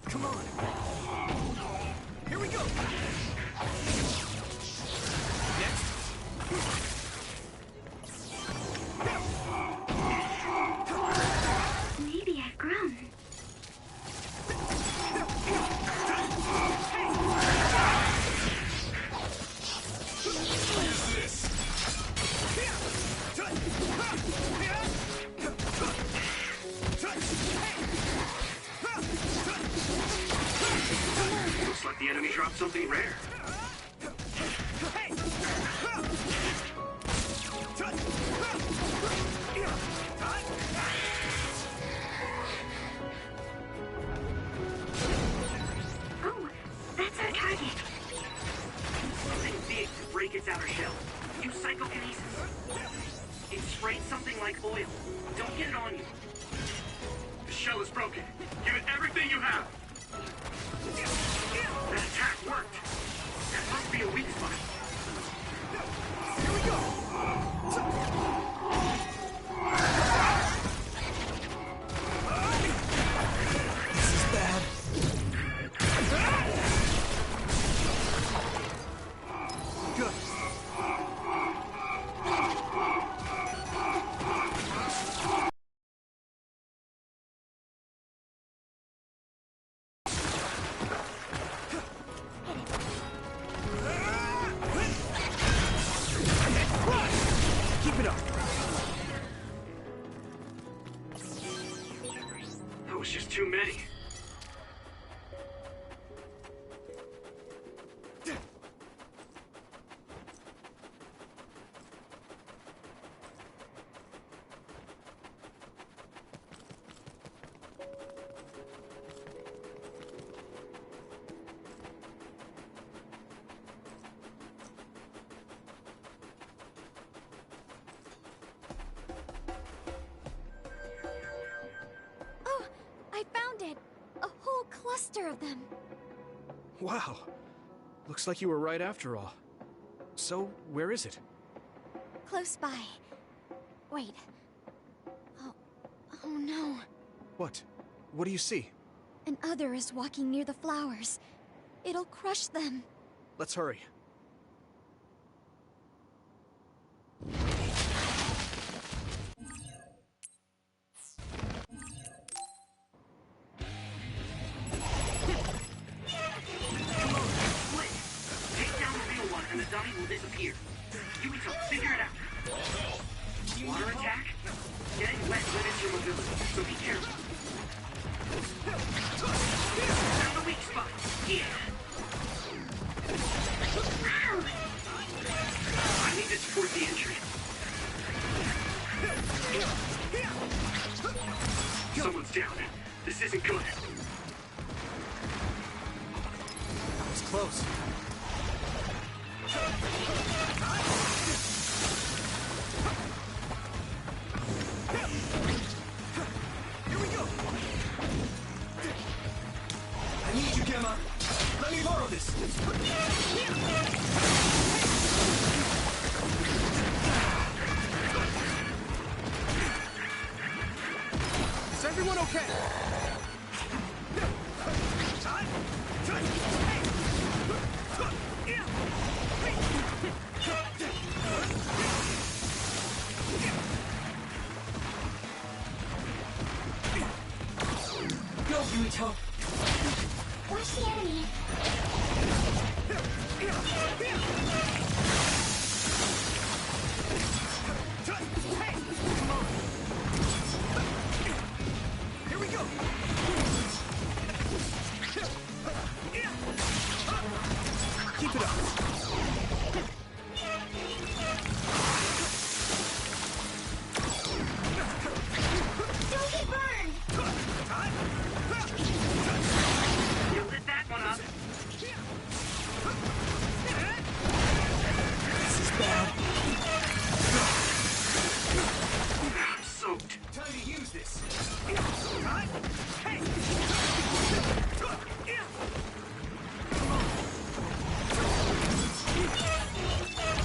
Come on! Here we go! Next! Maybe I've grown. Looks like the enemy dropped something rare. Oh, that's our target. Something big to break its outer shell. Use psychokinesis. It sprayed something like oil. Don't get it on you. The shell is broken. Give it everything you have. That attack worked. That must be a weak spot. Here we go! This is bad. Good. Keep it up. That was just too many. Oh, I found it! A whole cluster of them. Wow. Looks like you were right after all. So, where is it? Close by. Wait. Oh no. What? What do you see? An other is walking near the flowers. It'll crush them. Let's hurry. And the dummy will disappear. You need to figure it out. Water attack? Getting wet limits your mobility, so be careful. Found the weak spot. Yeah. I need to support the entry. Someone's down. This isn't good. That was close. Here we go! I need you, Gemma! Let me borrow this! Is everyone okay? Go, Yuito! Watch the enemy! Here we go! Keep it up. Don't get burned! You lit that one up. This is bad. I'm soaked. Time to use this! Hey!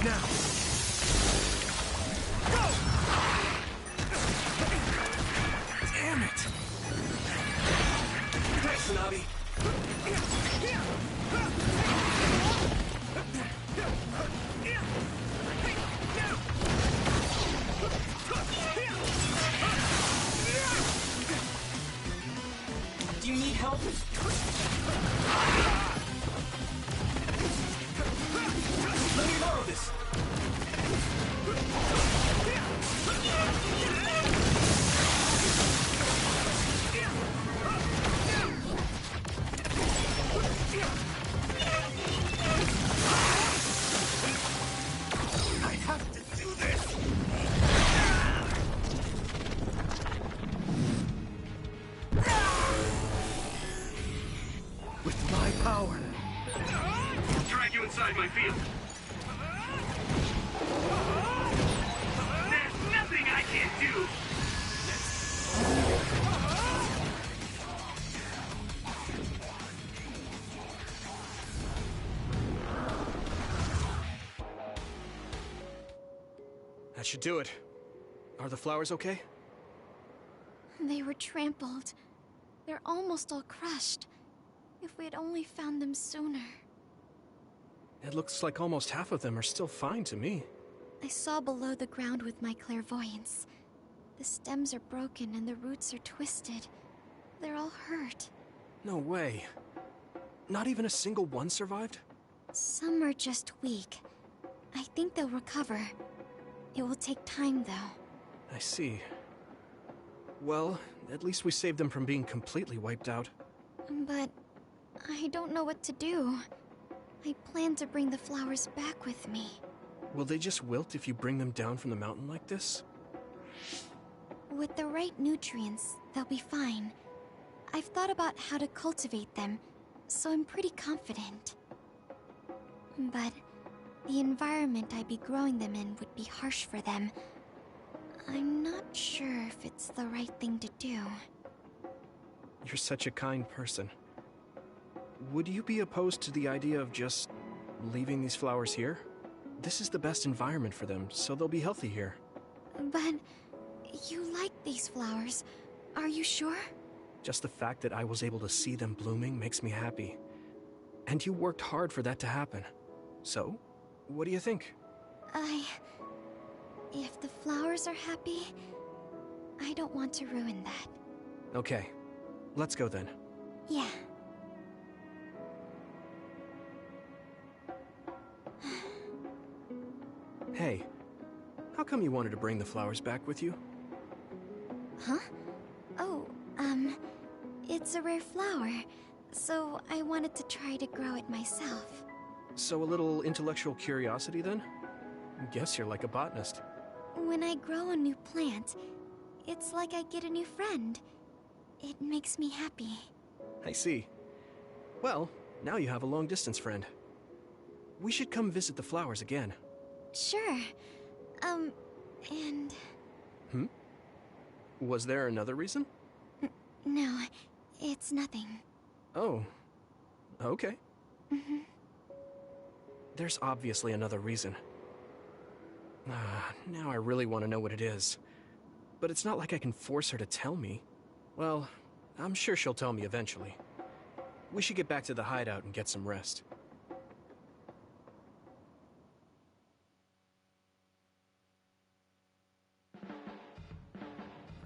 Now! Damn it! Thanks, Tsunabi! Do you need help? Let me borrow this! I have to do this! With my power! I'll drag you inside my field. There's nothing I can't do. That should do it. Are the flowers okay? They were trampled. They're almost all crushed. If we had only found them sooner. It looks like almost half of them are still fine to me. I saw below the ground with my clairvoyance. The stems are broken and the roots are twisted. They're all hurt. No way. Not even a single one survived? Some are just weak. I think they'll recover. It will take time, though. I see. Well, at least we saved them from being completely wiped out. But I don't know what to do. I plan to bring the flowers back with me. Will they just wilt if you bring them down from the mountain like this? With the right nutrients, they'll be fine. I've thought about how to cultivate them, so I'm pretty confident. But the environment I'd be growing them in would be harsh for them. I'm not sure if it's the right thing to do. You're such a kind person. Would you be opposed to the idea of just leaving these flowers here? This is the best environment for them, so they'll be healthy here. But you like these flowers, are you sure? Just the fact that I was able to see them blooming makes me happy. And you worked hard for that to happen. So, what do you think? If the flowers are happy, I don't want to ruin that. Okay, let's go then. Yeah. Hey, how come you wanted to bring the flowers back with you? Huh? Oh, it's a rare flower, so I wanted to try to grow it myself. So a little intellectual curiosity then? Guess you're like a botanist. When I grow a new plant, it's like I get a new friend. It makes me happy. I see. Well, now you have a long-distance friend. We should come visit the flowers again. Sure. And... Was there another reason? No, it's nothing. Oh, okay. There's obviously another reason. Now I really want to know what it is. But it's not like I can force her to tell me. Well, I'm sure she'll tell me eventually. We should get back to the hideout and get some rest.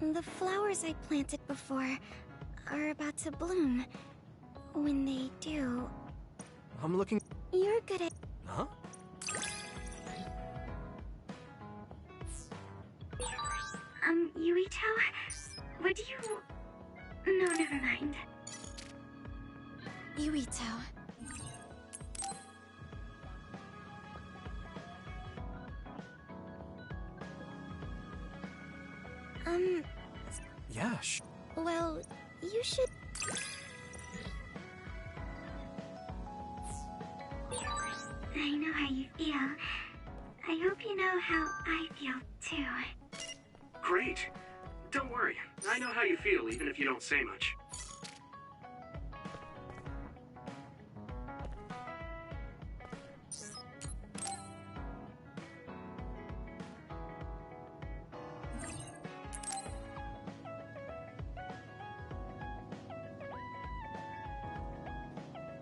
The flowers I planted before are about to bloom. When they do... I'm looking... You're good at... Huh? Yuito? Would you... No, never mind. Yuito. Yeah, Well, you should... I know how you feel. I hope you know how I feel, too. Great. Don't worry. I know how you feel, even if you don't say much.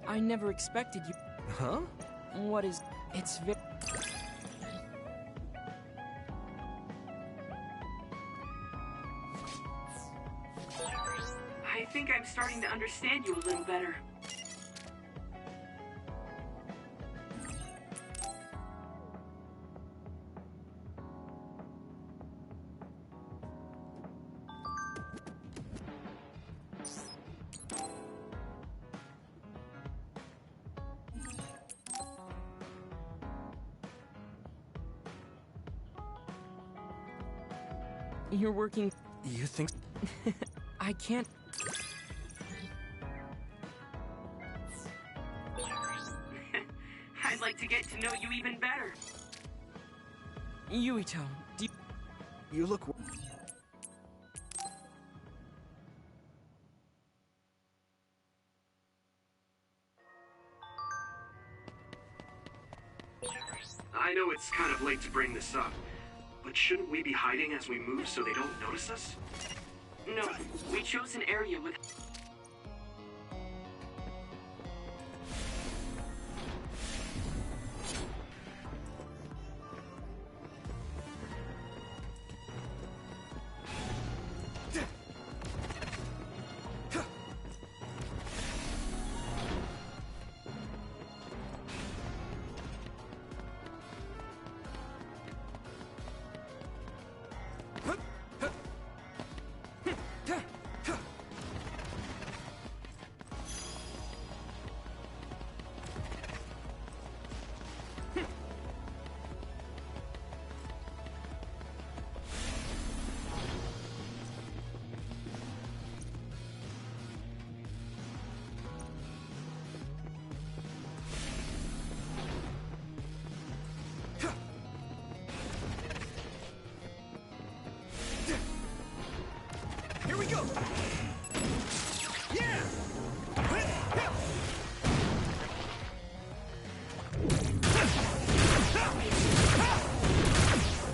I never expected you. Huh? What is... It's very... I think I'm starting to understand you a little better. You're working... You think... I can't... I'd like to get to know you even better. Yuito, do you... You look... I know it's kind of late to bring this up, but shouldn't we be hiding as we move so they don't notice us? No, we chose an area with... Here we go! Yeah!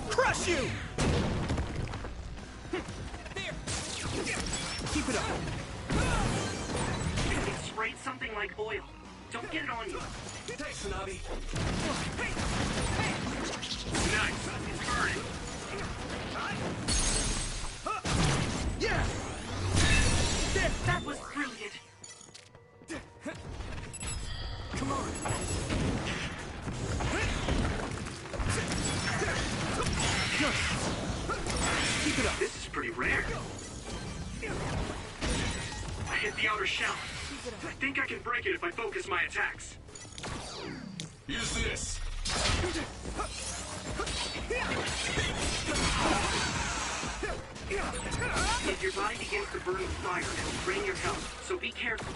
Crush you! There! Keep it up! It sprayed something like oil. Don't get it on you. Thanks, Hanabi. Nice. It's burning. Yeah! That was brilliant. Come on. Keep it up. This is pretty rare. I hit the outer shell. I think I can break it if I focus my attacks. Use this. If your body begins to burn with fire, it'll drain your health, so be careful.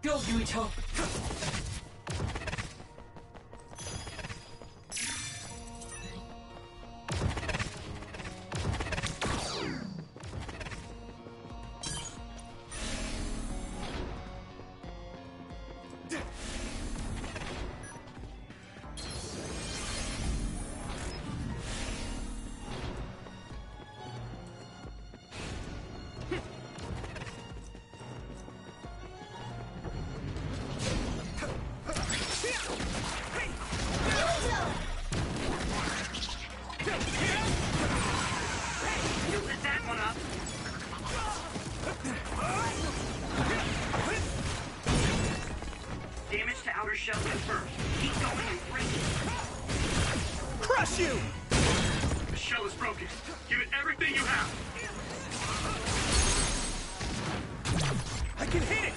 Go, Yuito! Damage to outer shell confirmed. Keep going and break it. Crush you! The shell is broken. Give it everything you have. I can hit it!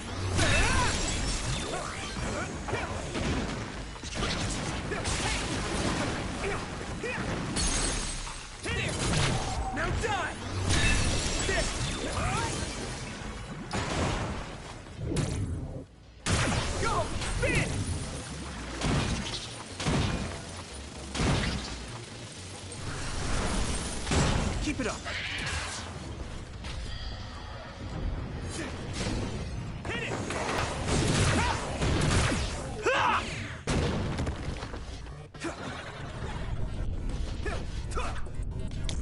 Now die! Go! Spin! Keep it up. Hit it!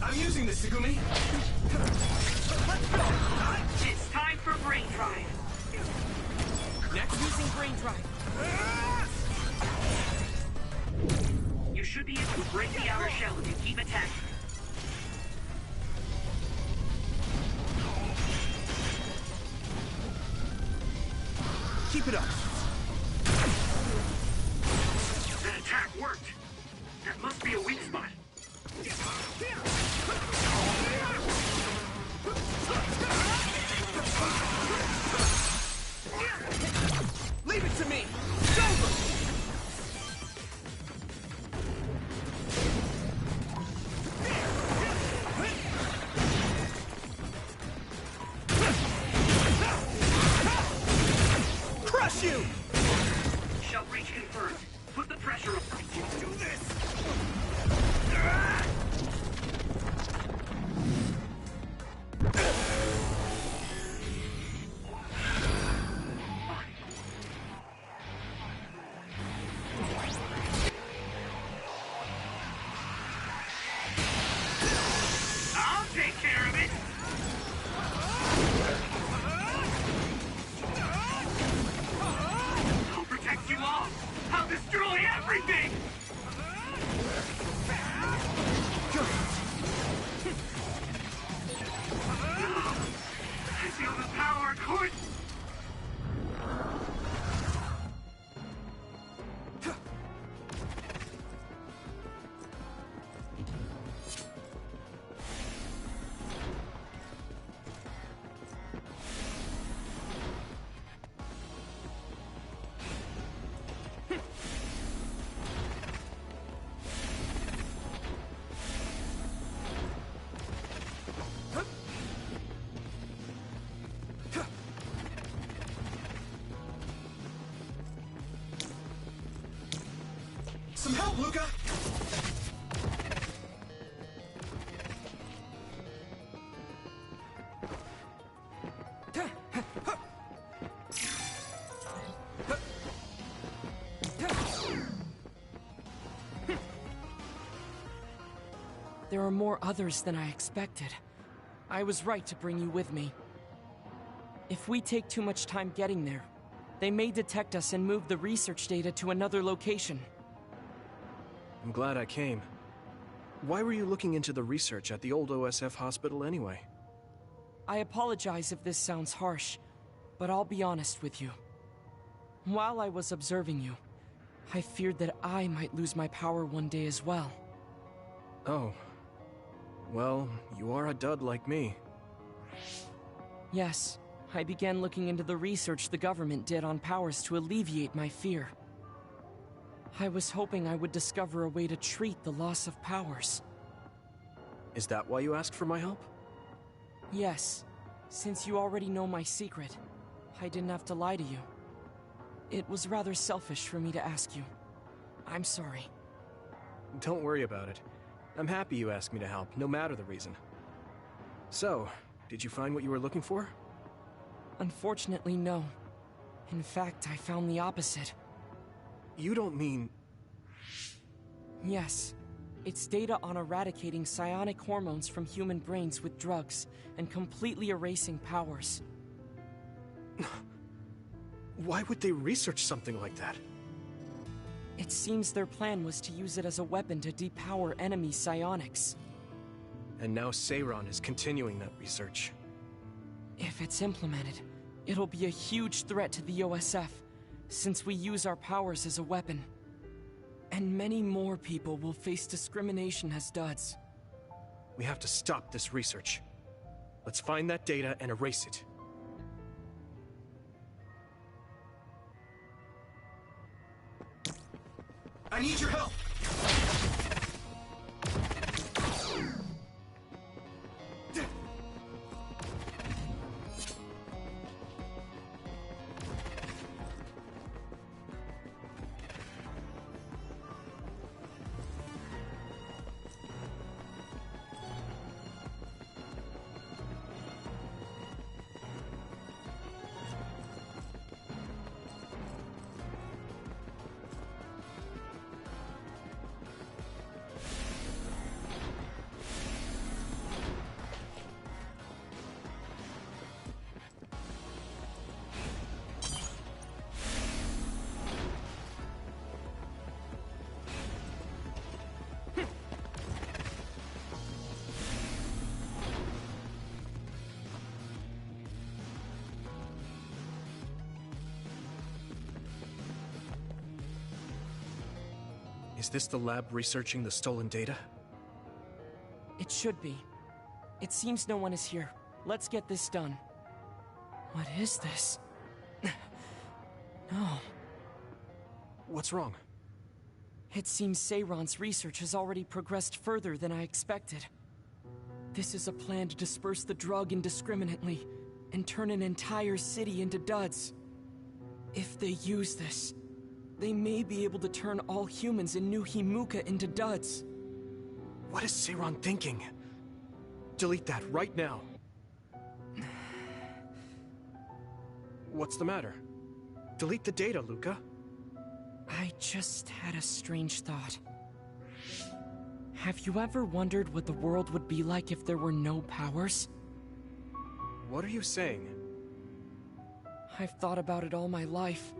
I'm using this, Segumi. Let's go! It's time for brain drive. Next, using brain drive. You should be able to break the outer shell if you keep attacking. Keep it up. That attack worked. That must be a weak spot. Leave it to me. It's over. Crush you! Shell breach confirmed. Put the pressure on. You do this! I'll take care of it. Some help, Luca! There are more others than I expected. I was right to bring you with me. If we take too much time getting there, they may detect us and move the research data to another location. I'm glad I came. Why were you looking into the research at the old OSF hospital anyway? I apologize if this sounds harsh, but I'll be honest with you. While I was observing you, I feared that I might lose my power one day as well. Oh. Well, you are a dud like me. Yes, I began looking into the research the government did on powers to alleviate my fear. I was hoping I would discover a way to treat the loss of powers. Is that why you asked for my help? Yes, since you already know my secret, I didn't have to lie to you. It was rather selfish for me to ask you. I'm sorry. Don't worry about it. I'm happy you asked me to help, no matter the reason. So, did you find what you were looking for? Unfortunately, no. In fact, I found the opposite. You don't mean... Yes. It's data on eradicating psionic hormones from human brains with drugs and completely erasing powers. Why would they research something like that? It seems their plan was to use it as a weapon to depower enemy psionics. And now Seiron is continuing that research. If it's implemented, it'll be a huge threat to the OSF, since we use our powers as a weapon. And many more people will face discrimination as duds. We have to stop this research. Let's find that data and erase it. I need your help! Is this the lab researching the stolen data? It should be. It seems no one is here. Let's get this done. What is this? No. What's wrong? It seems Seiron's research has already progressed further than I expected. This is a plan to disperse the drug indiscriminately and turn an entire city into duds. If they use this, they may be able to turn all humans in New Himuka into duds. What is Seiron thinking? Delete that right now. What's the matter? Delete the data, Luca. I just had a strange thought. Have you ever wondered what the world would be like if there were no powers? What are you saying? I've thought about it all my life.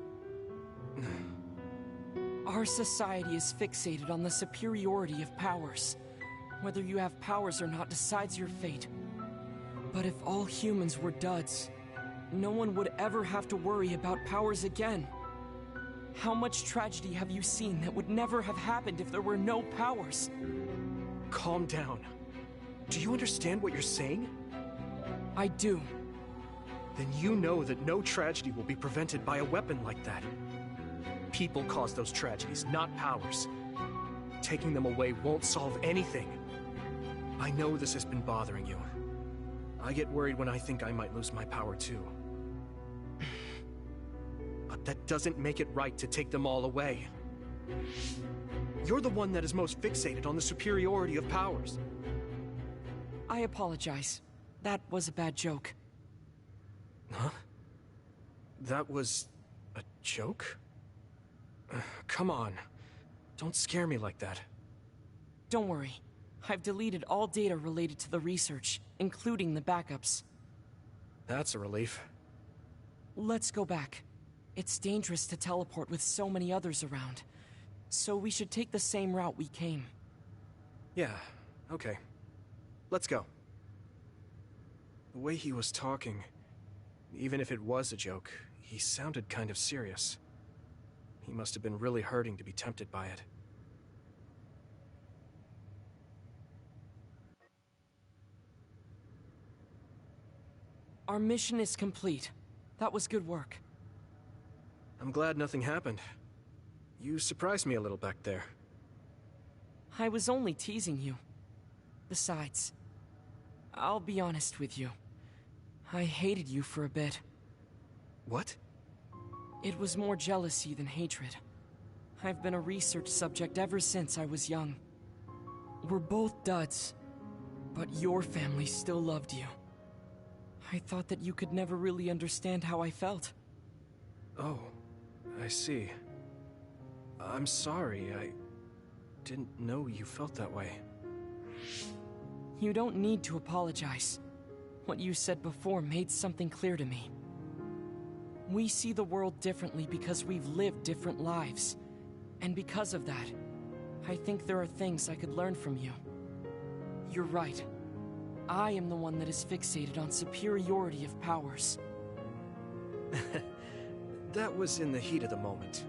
Our society is fixated on the superiority of powers. Whether you have powers or not decides your fate. But if all humans were duds, no one would ever have to worry about powers again. How much tragedy have you seen that would never have happened if there were no powers? Calm down. Do you understand what you're saying? I do. Then you know that no tragedy will be prevented by a weapon like that. People cause those tragedies, not powers. Taking them away won't solve anything. I know this has been bothering you. I get worried when I think I might lose my power too. But that doesn't make it right to take them all away. You're the one that is most fixated on the superiority of powers. I apologize. That was a bad joke. Huh? That was a joke? Come on. Don't scare me like that. Don't worry. I've deleted all data related to the research, including the backups. That's a relief. Let's go back. It's dangerous to teleport with so many others around. So we should take the same route we came. Yeah, okay. Let's go. The way he was talking, even if it was a joke, he sounded kind of serious. He must have been really hurting to be tempted by it. Our mission is complete. That was good work. I'm glad nothing happened. You surprised me a little back there. I was only teasing you. Besides, I'll be honest with you. I hated you for a bit. What? It was more jealousy than hatred. I've been a research subject ever since I was young. We're both duds, but your family still loved you. I thought that you could never really understand how I felt. Oh, I see. I'm sorry, I didn't know you felt that way. You don't need to apologize. What you said before made something clear to me. We see the world differently because we've lived different lives. And because of that, I think there are things I could learn from you. You're right. I am the one that is fixated on superiority of powers. That was in the heat of the moment.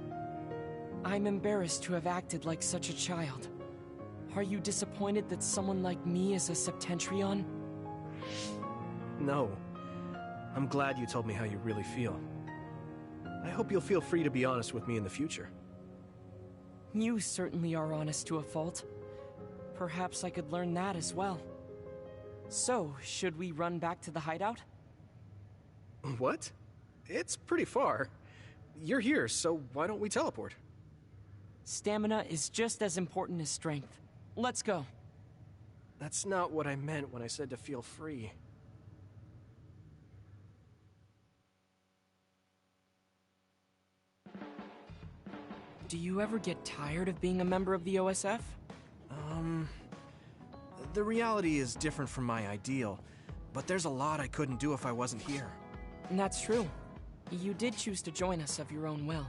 I'm embarrassed to have acted like such a child. Are you disappointed that someone like me is a Septentrion? No. I'm glad you told me how you really feel. I hope you'll feel free to be honest with me in the future. You certainly are honest to a fault. Perhaps I could learn that as well. So, should we run back to the hideout? What? It's pretty far. You're here, so why don't we teleport? Stamina is just as important as strength. Let's go. That's not what I meant when I said to feel free. Do you ever get tired of being a member of the OSF? The reality is different from my ideal, but there's a lot I couldn't do if I wasn't here. And that's true. You did choose to join us of your own will.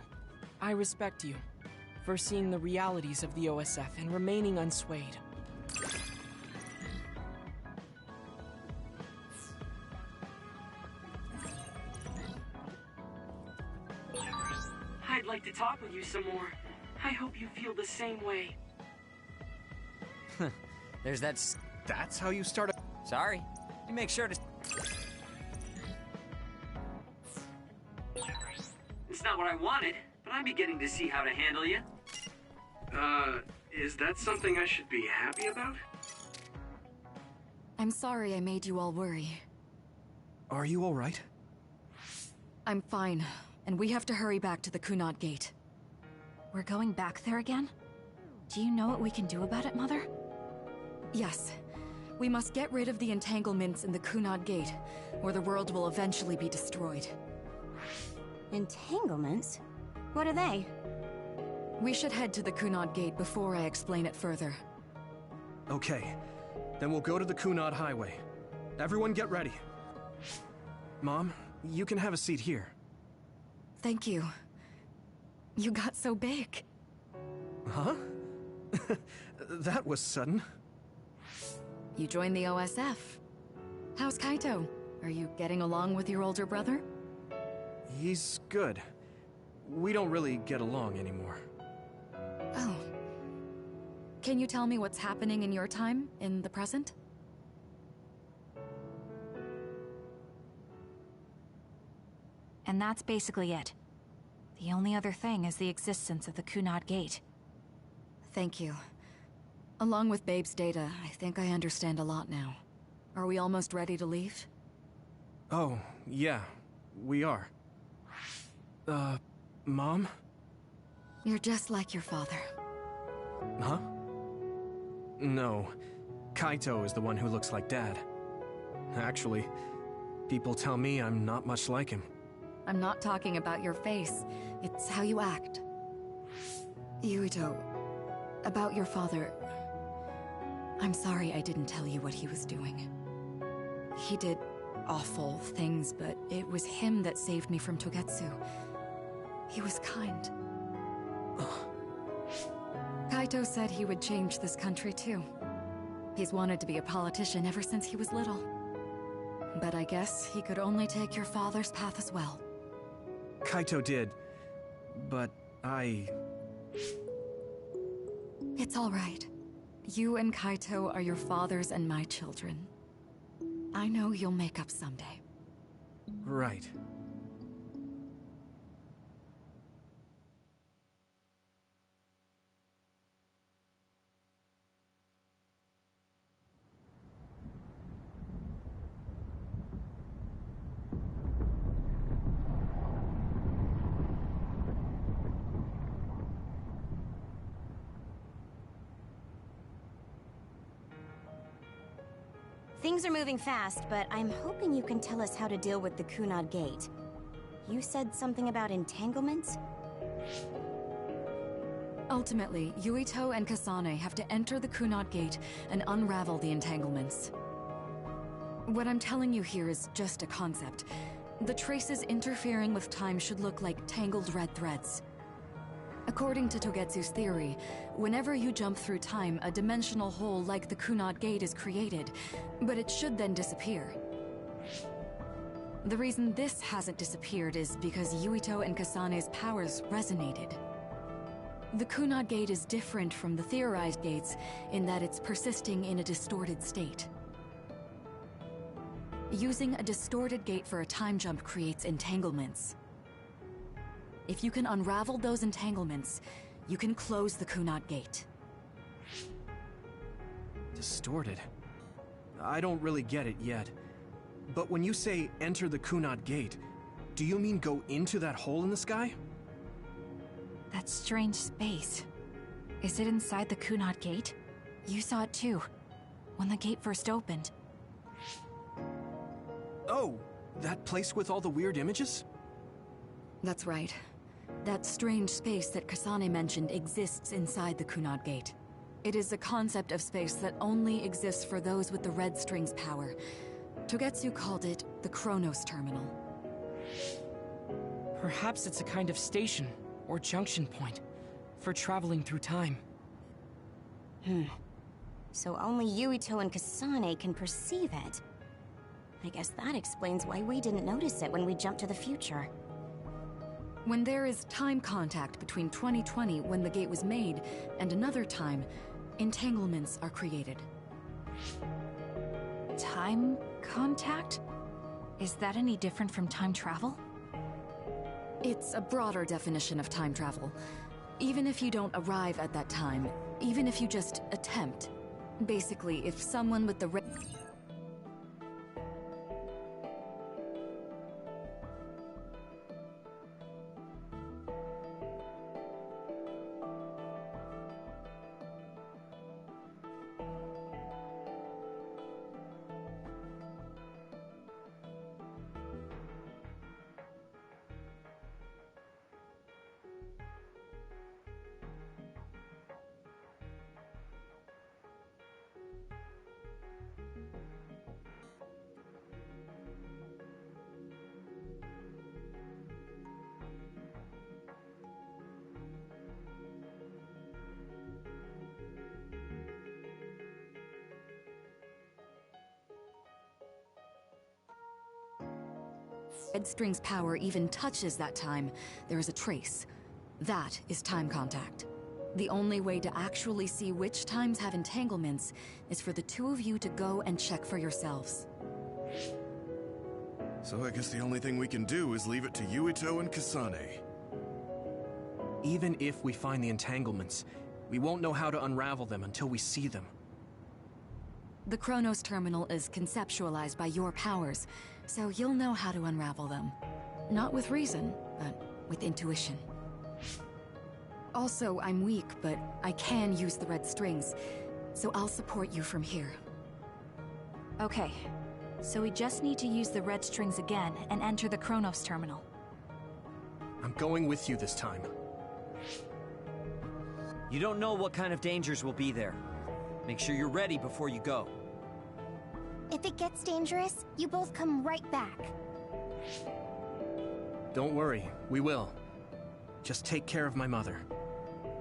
I respect you for seeing the realities of the OSF and remaining unswayed. I'd like to talk with you some more. I hope you feel the same way. That's how you start a... Sorry. You make sure to... It's not what I wanted, but I'm beginning to see how to handle you. Is that something I should be happy about? I'm sorry I made you all worry. Are you alright? I'm fine, and we have to hurry back to the Kunad Gate. We're going back there again? Do you know what we can do about it, Mother? Yes. We must get rid of the entanglements in the Kunad Gate, or the world will eventually be destroyed. Entanglements? What are they? We should head to the Kunad Gate before I explain it further. Okay. Then we'll go to the Kunad Highway. Everyone get ready. Mom, you can have a seat here. Thank you. You got so big. Huh? That was sudden. You joined the OSF. How's Kaito? Are you getting along with your older brother? He's good. We don't really get along anymore. Oh. Can you tell me what's happening in your time, in the present? And that's basically it. The only other thing is the existence of the Kunad Gate. Thank you. Along with Babe's data, I think I understand a lot now. Are we almost ready to leave? Oh, yeah. We are. Mom? You're just like your father. Huh? No. Kaito is the one who looks like Dad. Actually, people tell me I'm not much like him. I'm not talking about your face. It's how you act. Yuito, about your father... I'm sorry I didn't tell you what he was doing. He did awful things, but it was him that saved me from Togetsu. He was kind. Kaito said he would change this country too. He's wanted to be a politician ever since he was little. But I guess he could only take your father's path as well. Kaito did, but It's all right. You and Kaito are your father's and my children. I know you'll make up someday. Right. Things are moving fast, but I'm hoping you can tell us how to deal with the Kunad Gate. You said something about entanglements? Ultimately, Yuito and Kasane have to enter the Kunad Gate and unravel the entanglements. What I'm telling you here is just a concept. The traces interfering with time should look like tangled red threads. According to Togetsu's theory, whenever you jump through time, a dimensional hole like the Kunad Gate is created, but it should then disappear. The reason this hasn't disappeared is because Yuito and Kasane's powers resonated. The Kunad Gate is different from the theorized gates in that it's persisting in a distorted state. Using a distorted gate for a time jump creates entanglements. If you can unravel those entanglements, you can close the Kunad Gate. Distorted? I don't really get it yet. But when you say enter the Kunad Gate, do you mean go into that hole in the sky? That strange space. Is it inside the Kunad Gate? You saw it too, when the gate first opened. Oh, that place with all the weird images? That's right. That strange space that Kasane mentioned exists inside the Kunad Gate. It is a concept of space that only exists for those with the red string's power. Togetsu called it the Chronos Terminal. Perhaps it's a kind of station, or junction point, for traveling through time. So only Yuito and Kasane can perceive it. I guess that explains why we didn't notice it when we jumped to the future. When there is time contact between 2020, when the gate was made, and another time, entanglements are created. Time contact? Is that any different from time travel? It's a broader definition of time travel. Even if you don't arrive at that time, even if you just attempt. Basically, if someone with the red... red string's power even touches that time, there is a trace. That is time contact. The only way to actually see which times have entanglements is for the two of you to go and check for yourselves. So I guess the only thing we can do is leave it to Yuito and Kasane. Even if we find the entanglements, we won't know how to unravel them until we see them. The Chronos Terminal is conceptualized by your powers, so you'll know how to unravel them. Not with reason, but with intuition. Also, I'm weak, but I can use the red strings, so I'll support you from here. Okay, so we just need to use the red strings again and enter the Chronos terminal. I'm going with you this time. You don't know what kind of dangers will be there. Make sure you're ready before you go. If it gets dangerous, you both come right back. Don't worry, we will. Just take care of my mother.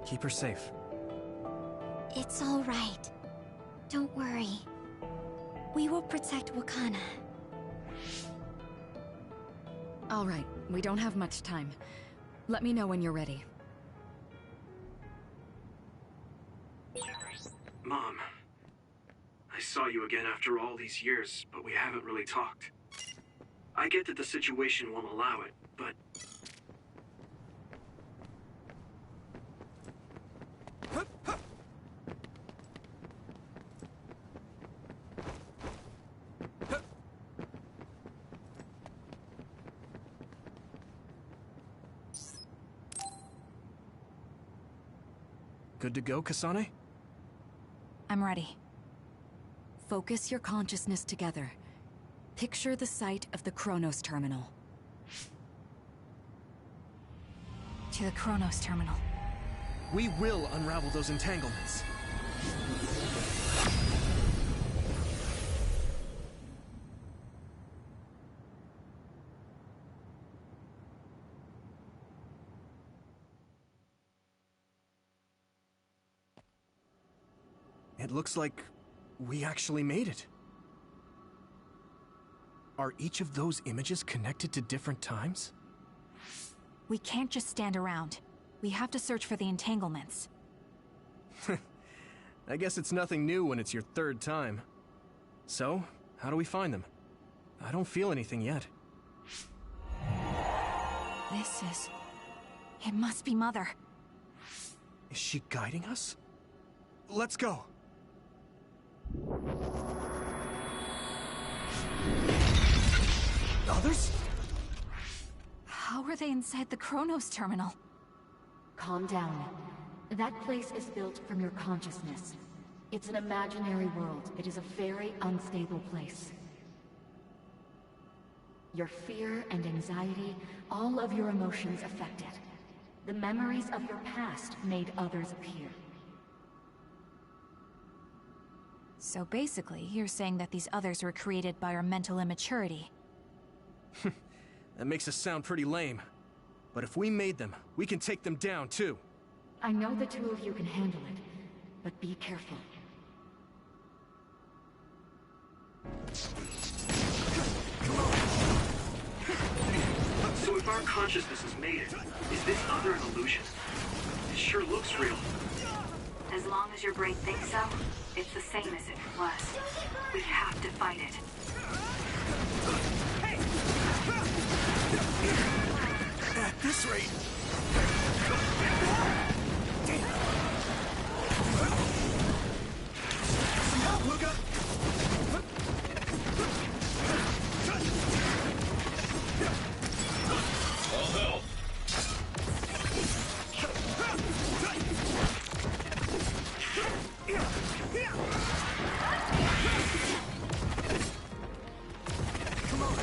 Keep her safe. It's all right. Don't worry. We will protect Wakana. All right, we don't have much time. Let me know when you're ready. Mom, I saw you again after all these years, but we haven't really talked. I get that the situation won't allow it, but... Good to go, Kasane? I'm ready. Focus your consciousness together. Picture the site of the Chronos terminal. To the Chronos terminal. We will unravel those entanglements. It looks like we actually made it. Are each of those images connected to different times? We can't just stand around. We have to search for the entanglements. I guess it's nothing new when it's your third time. So, how do we find them? I don't feel anything yet. This is... It must be Mother. Is she guiding us? Let's go! Others? How are they inside the Chronos terminal? Calm down. That place is built from your consciousness. It's an imaginary world. It is a very unstable place. Your fear and anxiety, all of your emotions affected. The memories of your past made others appear. So basically, you're saying that these others were created by our mental immaturity. That makes us sound pretty lame. But if we made them, we can take them down, too. I know the two of you can handle it, but be careful. So if our consciousness has made it, is this other an illusion? It sure looks real. As long as your brain thinks so, it's the same as it was. We have to fight it. At this rate... Some help, Luca! All help! Come on!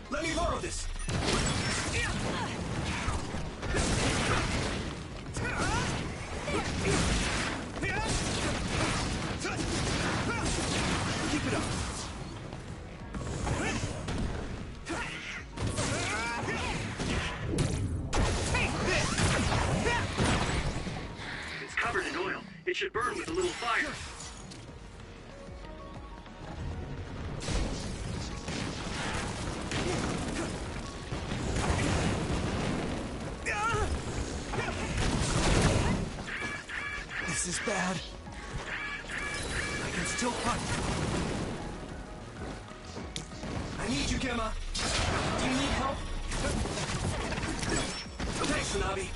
Let me borrow this! Keep it up! It's covered in oil. It should burn with a little fire. This is bad. I can still fight. I need you, Gemma. Do you need help? Thanks, Nabi.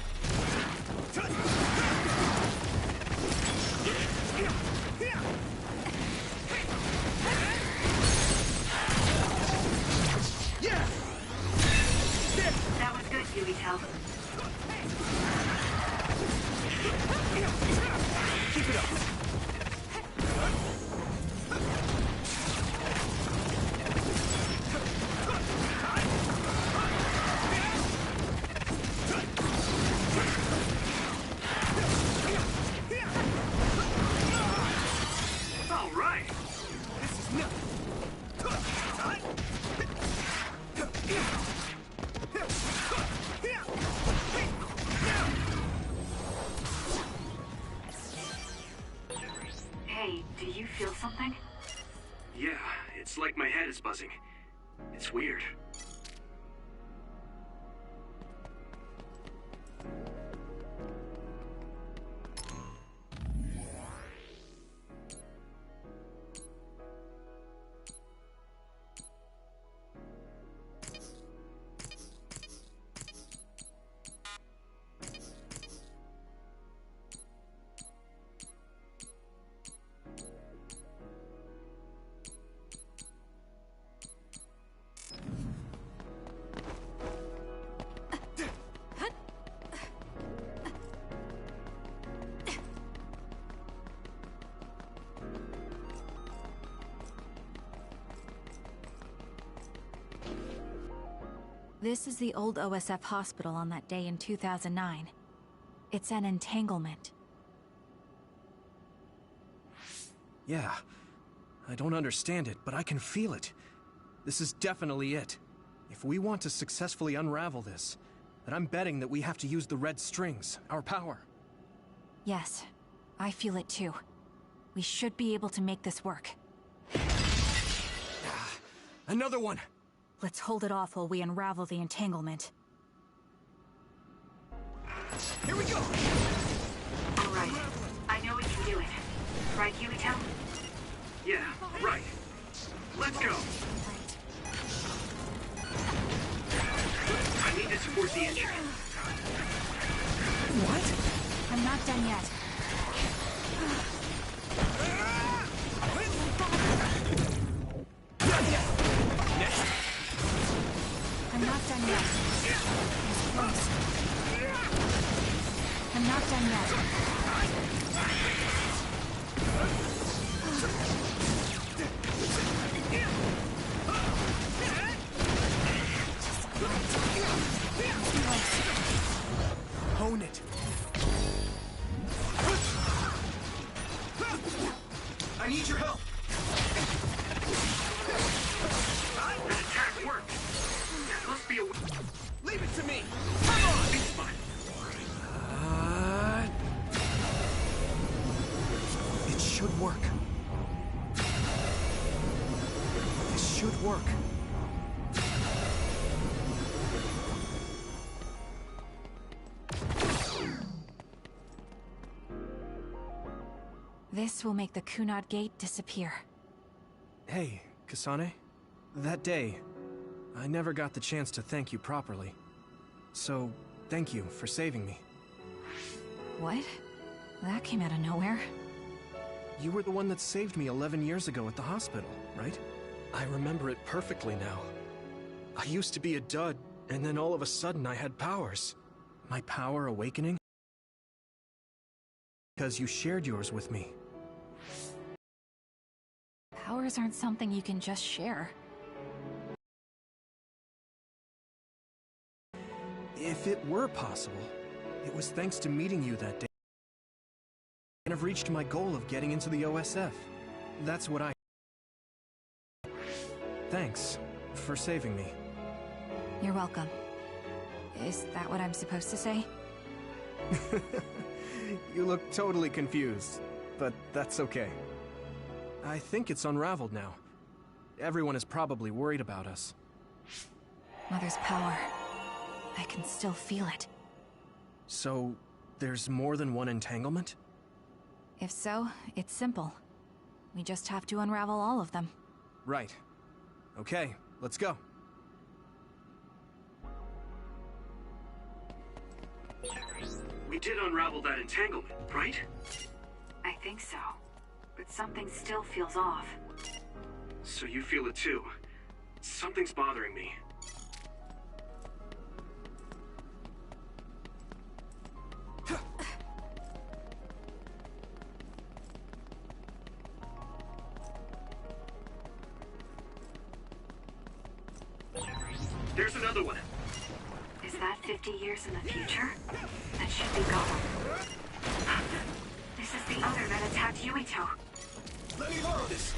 Hey, do you feel something? Yeah, it's like my head is buzzing. It's weird. This is the old OSF hospital on that day in 2009. It's an entanglement. Yeah. I don't understand it, but I can feel it. This is definitely it. If we want to successfully unravel this, then I'm betting that we have to use the red strings, our power. Yes, I feel it too. We should be able to make this work. Another one! Let's hold it off while we unravel the entanglement. Here we go! Alright, I know we can do it. Right, Yuito? Yeah, right. Let's go! I need to support the injured. What? I'm not done yet. I'm not done yet. It's close. I'm not done yet. Hone it. I need your help. That attack worked. That must be a... Leave it to me. Come on! It's fine. It should work. This should work. This will make the Kunad Gate disappear. Hey, Kasane. That day, I never got the chance to thank you properly. So, thank you for saving me. What? That came out of nowhere. You were the one that saved me 11 years ago at the hospital, right? I remember it perfectly now. I used to be a dud, and then all of a sudden I had powers. My power awakening? Because you shared yours with me. Powers aren't something you can just share. If it were possible, it was thanks to meeting you that day. And I've reached my goal of getting into the OSF. That's what I... Thanks for saving me. You're welcome. Is that what I'm supposed to say? You look totally confused, but that's okay. I think it's unraveled now. Everyone is probably worried about us. Mother's power. I can still feel it. So, there's more than one entanglement? If so, it's simple. We just have to unravel all of them. Right. Okay, let's go. We did unravel that entanglement, right? I think so. But something still feels off. So you feel it too. Something's bothering me. There's another one. Is that 50 years in the future? That should be gone. This is the other that attacked Yuito. Let me borrow this.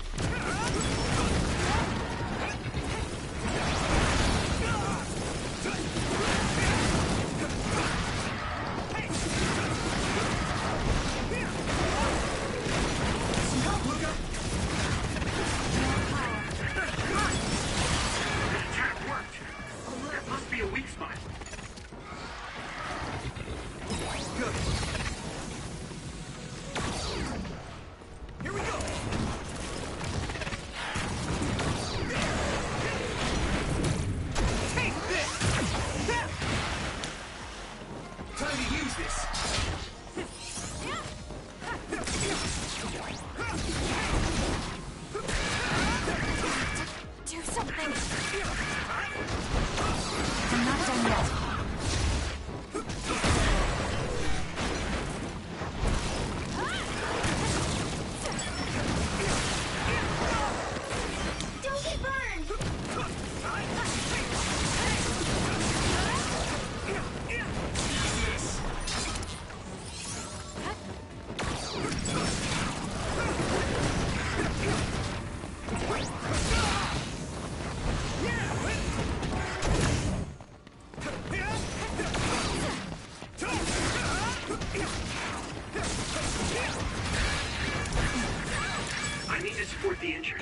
he injured?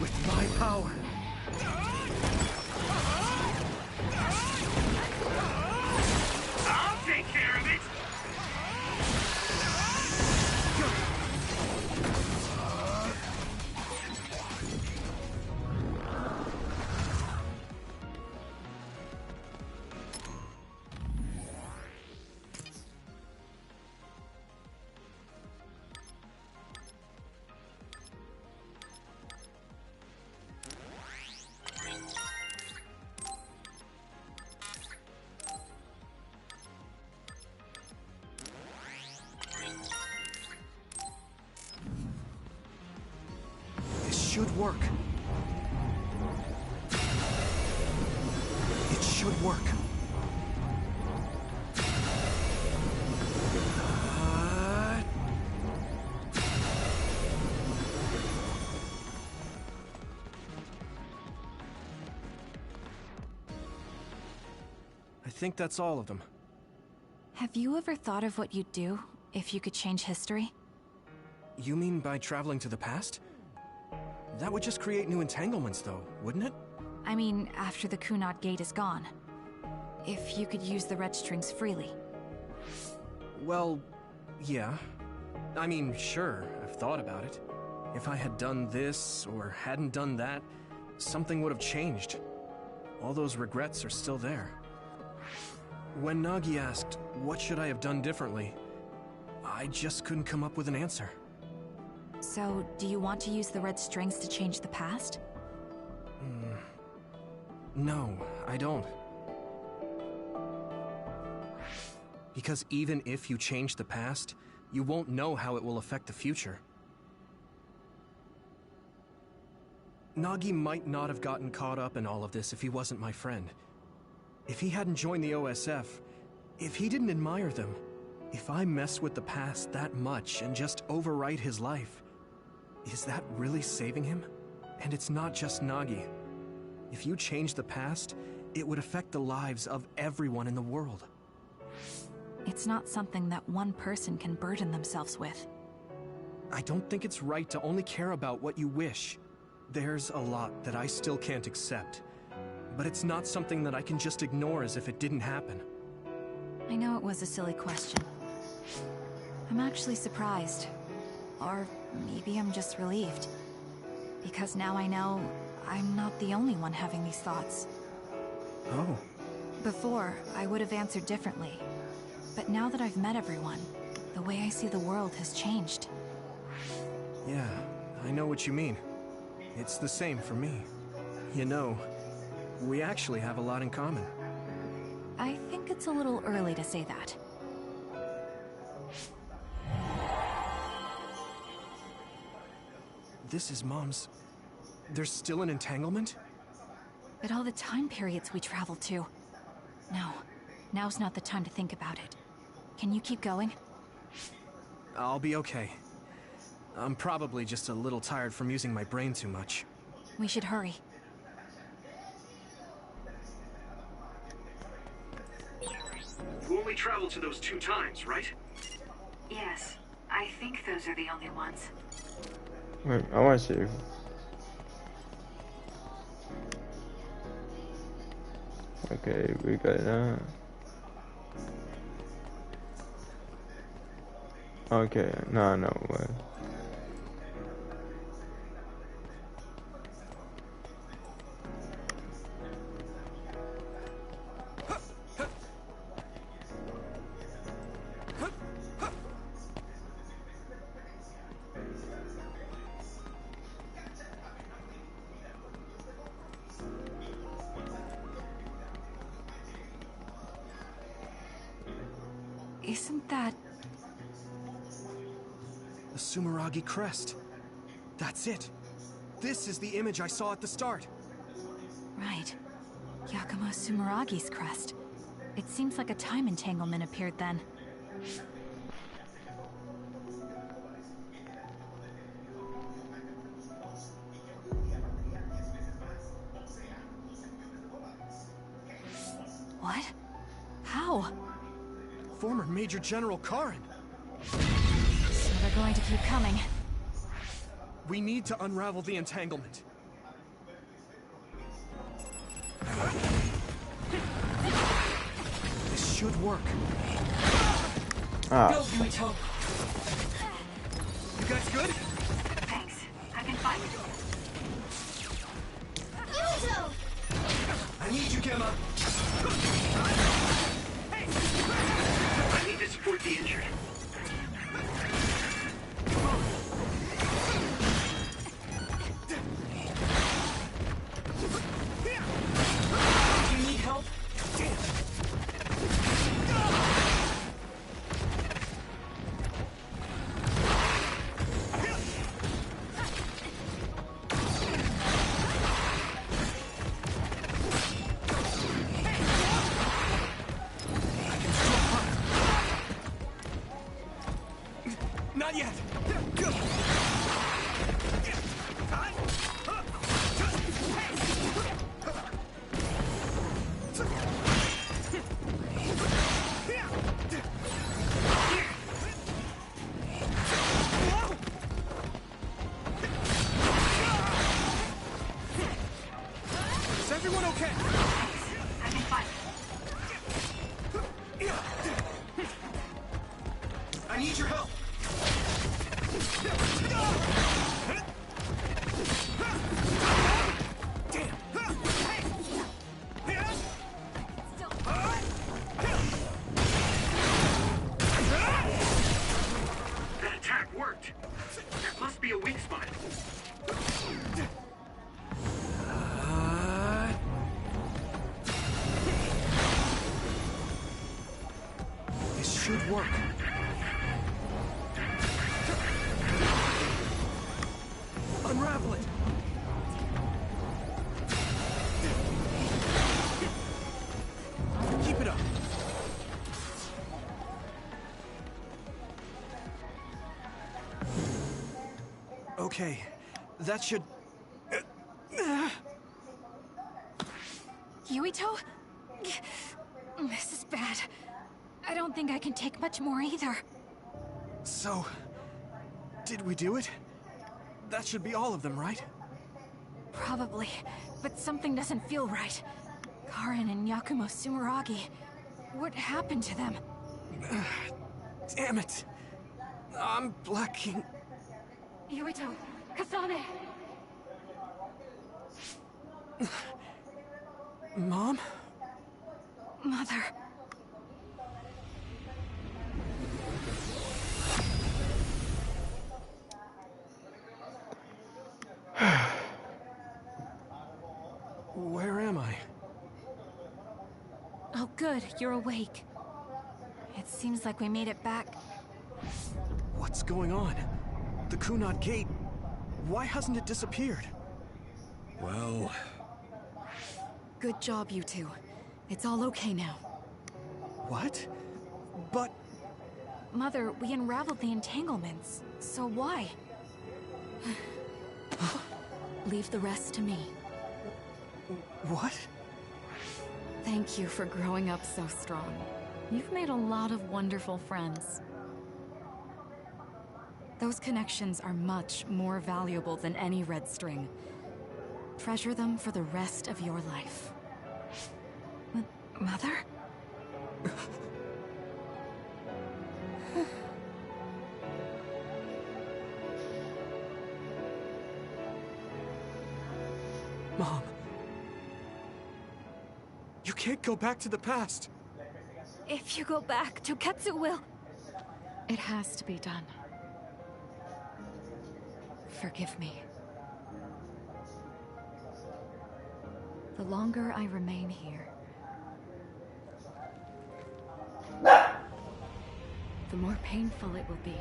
With my power. I'll take care of it! Should work. It should work. I think that's all of them. Have you ever thought of what you'd do if you could change history? You mean by traveling to the past? That would just create new entanglements, though, wouldn't it? I mean, after the Kunad Gate is gone. If you could use the red strings freely. Well, yeah. I mean, sure, I've thought about it. If I had done this, or hadn't done that, something would have changed. All those regrets are still there. When Nagi asked, what should I have done differently, I just couldn't come up with an answer. So, do you want to use the red strings to change the past? No, I don't. Because even if you change the past, you won't know how it will affect the future. Nagi might not have gotten caught up in all of this if he wasn't my friend. If he hadn't joined the OSF, if he didn't admire them, if I mess with the past that much and just overwrite his life, is that really saving him? And it's not just Nagi. If you change the past, it would affect the lives of everyone in the world. It's not something that one person can burden themselves with. I don't think it's right to only care about what you wish. There's a lot that I still can't accept, but it's not something that I can just ignore as if it didn't happen. I know it was a silly question. I'm actually surprised. Or maybe I'm just relieved. Because now I know I'm not the only one having these thoughts. Oh. Before, I would have answered differently. But now that I've met everyone, the way I see the world has changed. Yeah, I know what you mean. It's the same for me. You know, we actually have a lot in common. I think it's a little early to say that. This is Mom's... There's still an entanglement? But all the time periods we traveled to. No, now's not the time to think about it. Can you keep going? I'll be okay. I'm probably just a little tired from using my brain too much. We should hurry. You only traveled to those 2 times, right? Yes, I think those are the only ones. Wait, I want to see if... Okay, we got that. Okay, no way. Isn't that... The Sumeragi crest. That's it. This is the image I saw at the start. Right. Yakumo Sumeragi's crest. It seems like a time entanglement appeared then. What? How? Former Major General Karen. So they're going to keep coming. We need to unravel the entanglement. This should work. Ah. Go, Yuito. You guys good? Thanks. I can fight. Yuito! I need you, Gemma. I need to support the injured. Do you need help? Damn. Not yet. Is everyone okay? I can fight. I need your help. That attack worked. There must be a weak spot. This should work. Unravel it. Keep it up. Okay, that should... Yuito? This is bad. I don't think I can take much more either. So, did we do it? That should be all of them, right? Probably, but something doesn't feel right. Karen and Yakumo Sumeragi. What happened to them? Damn it. I'm blacking. Yuito, Kasane! Mom? Mother. Where am I? Oh good, you're awake. It seems like we made it back. What's going on? The Kunad Gate, why hasn't it disappeared? Well... Good job, you two. It's all okay now. What? But... Mother, we unraveled the entanglements, so why? Leave the rest to me. What? Thank you for growing up so strong. You've made a lot of wonderful friends. Those connections are much more valuable than any red string. Treasure them for the rest of your life. Mother? Mom. You can't go back to the past. If you go back, Toketsu will... It has to be done. Forgive me. The longer I remain here, the more painful it will be.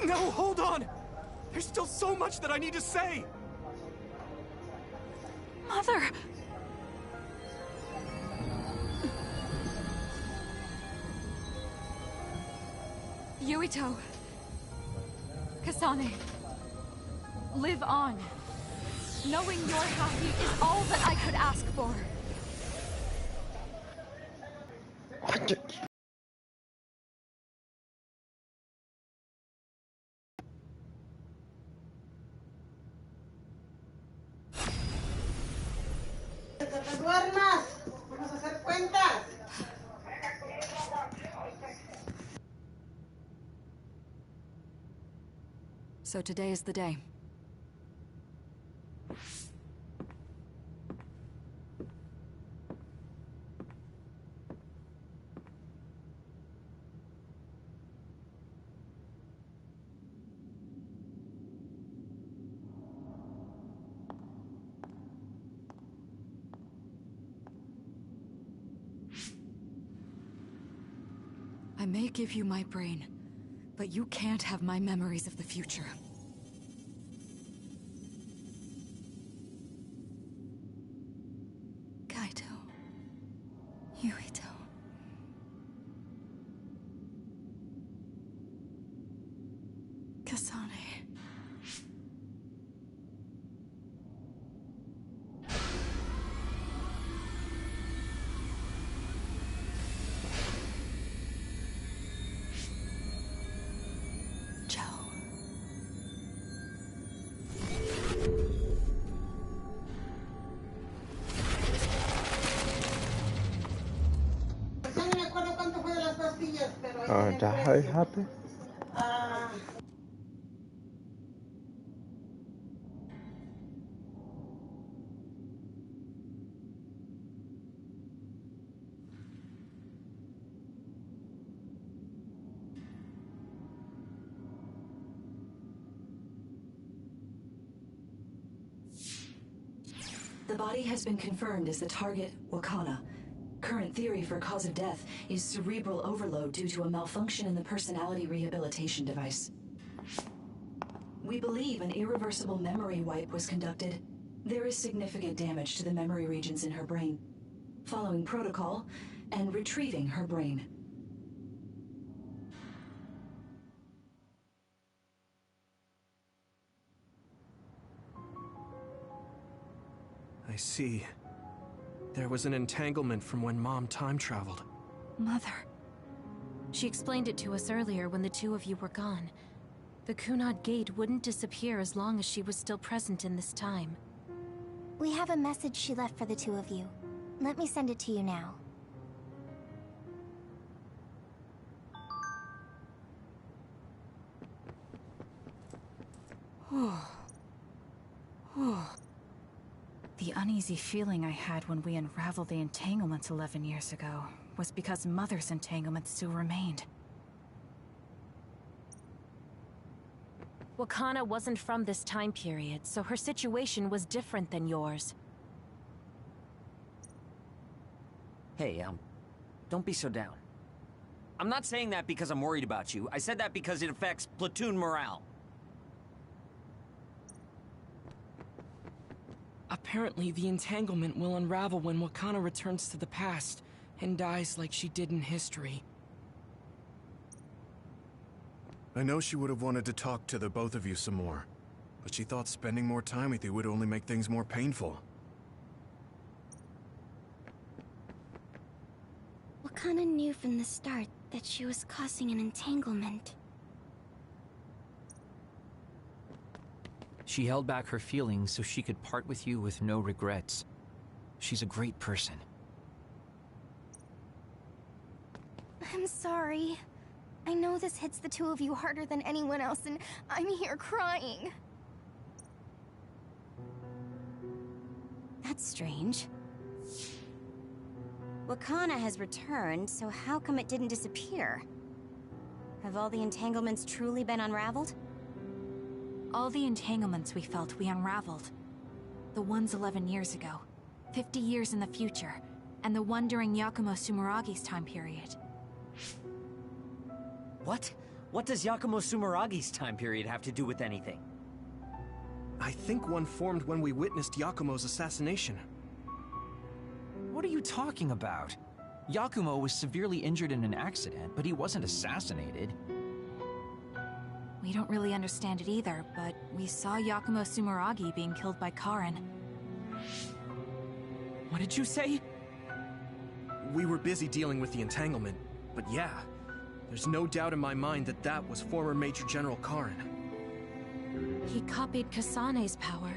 No, hold on! There's still so much that I need to say! Mother! Yuito. Kasane. Live on. Knowing you're happy is all that I could ask for. So today is the day. I may give you my brain, but you can't have my memories of the future. Kaito. Yuito. Kasane. That how it happened? The body has been confirmed as the target, Wakana. Current theory for cause of death is cerebral overload due to a malfunction in the personality rehabilitation device. We believe an irreversible memory wipe was conducted. There is significant damage to the memory regions in her brain. Following protocol and retrieving her brain. I see. There was an entanglement from when Mom time traveled. Mother. She explained it to us earlier when the two of you were gone. The Kunad Gate wouldn't disappear as long as she was still present in this time. We have a message she left for the two of you. Let me send it to you now. The uneasy feeling I had when we unraveled the entanglements 11 years ago was because Mother's entanglement still remained. Wakana wasn't from this time period, so her situation was different than yours. Hey, don't be so down. I'm not saying that because I'm worried about you. I said that because it affects platoon morale. Apparently, the entanglement will unravel when Wakana returns to the past and dies like she did in history. I know she would have wanted to talk to the both of you some more, but she thought spending more time with you would only make things more painful. Wakana knew from the start that she was causing an entanglement. She held back her feelings so she could part with you with no regrets. She's a great person. I'm sorry. I know this hits the two of you harder than anyone else, and I'm here crying. That's strange. Wakana has returned, so how come it didn't disappear? Have all the entanglements truly been unraveled? All the entanglements we felt, we unraveled. The ones 11 years ago, 50 years in the future, and the one during Yakumo Sumeragi's time period. What? What does Yakumo Sumeragi's time period have to do with anything? I think one formed when we witnessed Yakumo's assassination. What are you talking about? Yakumo was severely injured in an accident, but he wasn't assassinated. We don't really understand it either, but we saw Yakumo Sumeragi being killed by Karin. What did you say? We were busy dealing with the entanglement, but yeah, there's no doubt in my mind that that was former Major General Karin. He copied Kasane's power.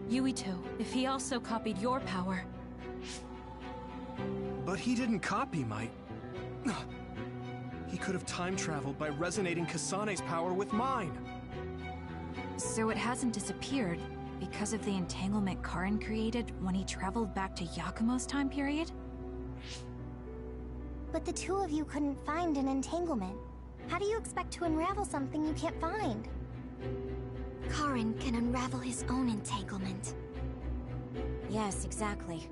Yuito, if he also copied your power. But he didn't copy my... He could have time-traveled by resonating Kasane's power with mine. So it hasn't disappeared because of the entanglement Karin created when he traveled back to Yakumo's time period? But the two of you couldn't find an entanglement. How do you expect to unravel something you can't find? Karin can unravel his own entanglement. Yes, exactly.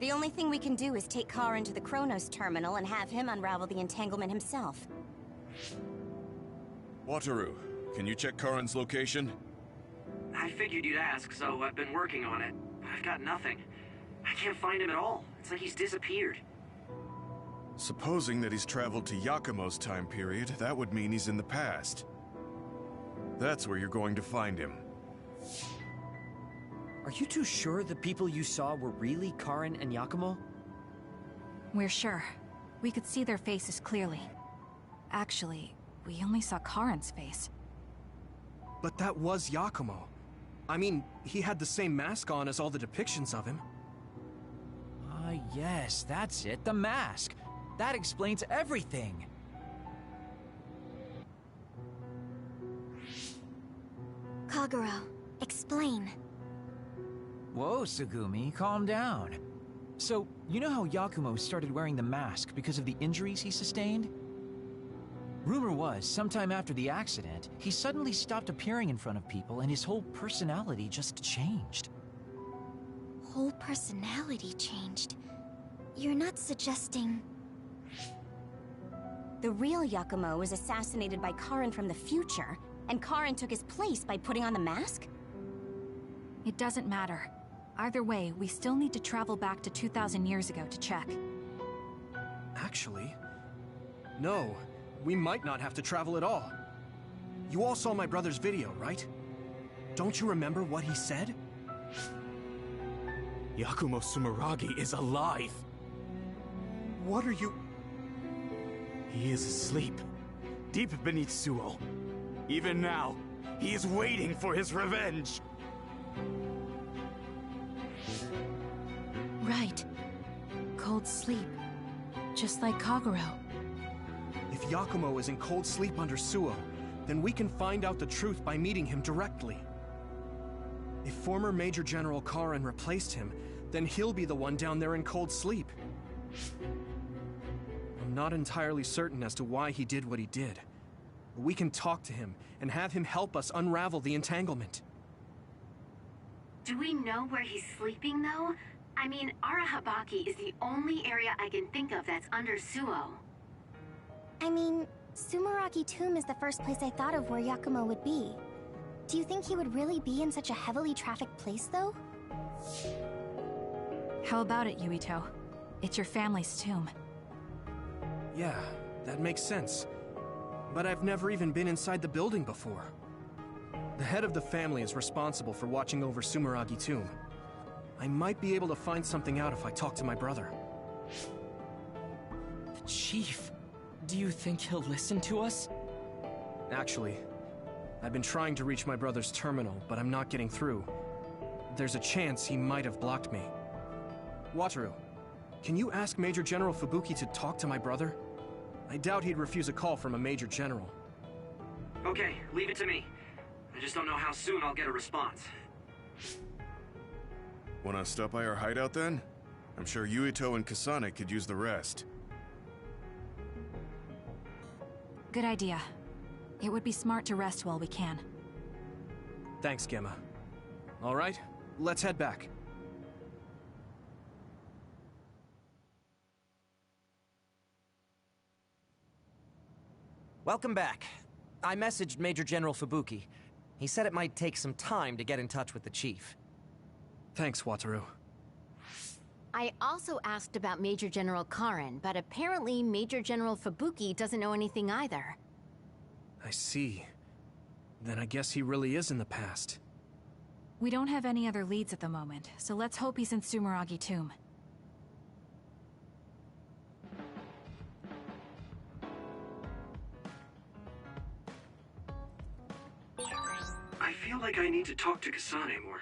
The only thing we can do is take Karin to the Chronos terminal and have him unravel the entanglement himself. Wataru, can you check Karin's location? I figured you'd ask, so I've been working on it. But I've got nothing. I can't find him at all. It's like he's disappeared. Supposing that he's traveled to Yakumo's time period, that would mean he's in the past. That's where you're going to find him. Are you too sure the people you saw were really Karin and Yakumo? We're sure. We could see their faces clearly. Actually, we only saw Karin's face. But that was Yakumo. I mean, he had the same mask on as all the depictions of him. Ah, yes, that's it, the mask. That explains everything. Kagero, explain. Whoa, Tsugumi, calm down. So, you know how Yakumo started wearing the mask because of the injuries he sustained? Rumor was, sometime after the accident, he suddenly stopped appearing in front of people and his whole personality just changed. Whole personality changed? You're not suggesting... The real Yakumo was assassinated by Karin from the future, and Karin took his place by putting on the mask? It doesn't matter. Either way, we still need to travel back to 2,000 years ago to check. Actually, no. We might not have to travel at all. You all saw my brother's video, right? Don't you remember what he said? Yakumo Sumeragi is alive! What are you... He is asleep, deep beneath Suo. Even now, he is waiting for his revenge! Right. Cold sleep. Just like Kagero. If Yakumo is in cold sleep under Suo, then we can find out the truth by meeting him directly. If former Major General Karin replaced him, then he'll be the one down there in cold sleep. I'm not entirely certain as to why he did what he did. But we can talk to him and have him help us unravel the entanglement. Do we know where he's sleeping, though? I mean, Arahabaki is the only area I can think of that's under Suo. I mean, Sumeragi Tomb is the first place I thought of where Yakumo would be. Do you think he would really be in such a heavily trafficked place, though? How about it, Yuito? It's your family's tomb. Yeah, that makes sense. But I've never even been inside the building before. The head of the family is responsible for watching over Sumeragi Tomb. I might be able to find something out if I talk to my brother. The Chief. Do you think he'll listen to us? Actually, I've been trying to reach my brother's terminal, but I'm not getting through. There's a chance he might have blocked me. Wataru, can you ask Major General Fubuki to talk to my brother? I doubt he'd refuse a call from a Major General. Okay, leave it to me. I just don't know how soon I'll get a response. Wanna stop by our hideout then? I'm sure Yuito and Kasane could use the rest. Good idea. It would be smart to rest while we can. Thanks, Gemma. All right, let's head back. Welcome back. I messaged Major General Fubuki. He said it might take some time to get in touch with the Chief. Thanks, Wataru. I also asked about Major General Karin, but apparently Major General Fubuki doesn't know anything either. I see. Then I guess he really is in the past. We don't have any other leads at the moment, so let's hope he's in Sumeragi Tomb. I feel like I need to talk to Kasane more.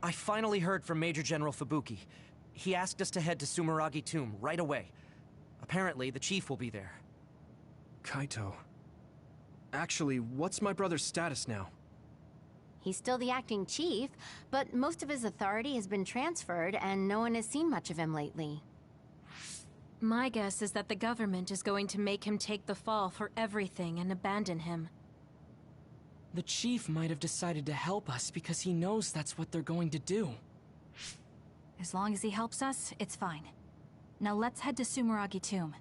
I finally heard from Major General Fubuki. He asked us to head to Sumeragi Tomb right away. Apparently, the chief will be there. Kaito. Actually, what's my brother's status now? He's still the acting chief, but most of his authority has been transferred and no one has seen much of him lately. My guess is that the government is going to make him take the fall for everything and abandon him. The chief might have decided to help us because he knows that's what they're going to do. As long as he helps us, it's fine. Now let's head to Sumeragi Tomb.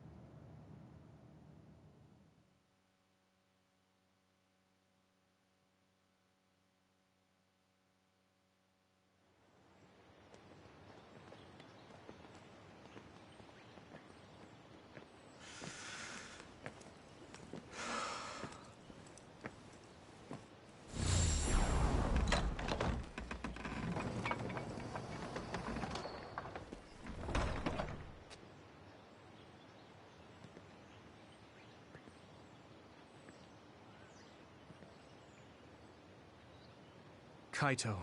Kaito.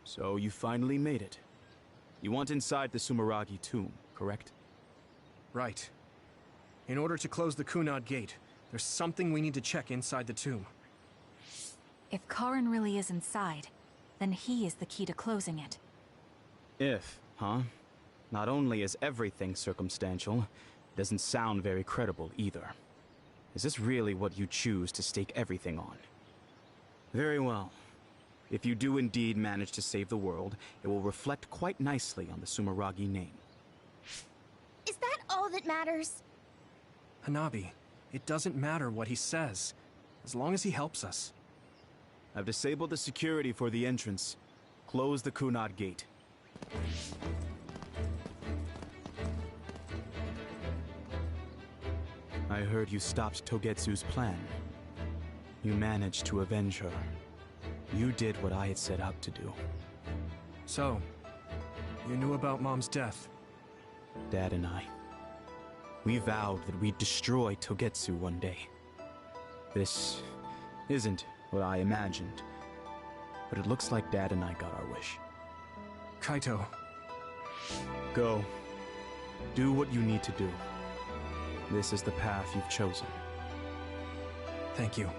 So you finally made it. You want inside the Sumeragi tomb, correct? Right. In order to close the Kunad Gate, there's something we need to check inside the tomb. If Karin really is inside, then he is the key to closing it. If, huh? Not only is everything circumstantial, it doesn't sound very credible either. Is this really what you choose to stake everything on? Very well. If you do indeed manage to save the world, it will reflect quite nicely on the Sumeragi name. Is that all that matters? Hanabi, it doesn't matter what he says, as long as he helps us. I've disabled the security for the entrance. Close the Kunad Gate. I heard you stopped Togetsu's plan. You managed to avenge her. You did what I had set out to do. So, you knew about Mom's death? Dad and I. We vowed that we'd destroy Togetsu one day. This isn't what I imagined, but it looks like Dad and I got our wish. Kaito. Go. Do what you need to do. This is the path you've chosen. Thank you.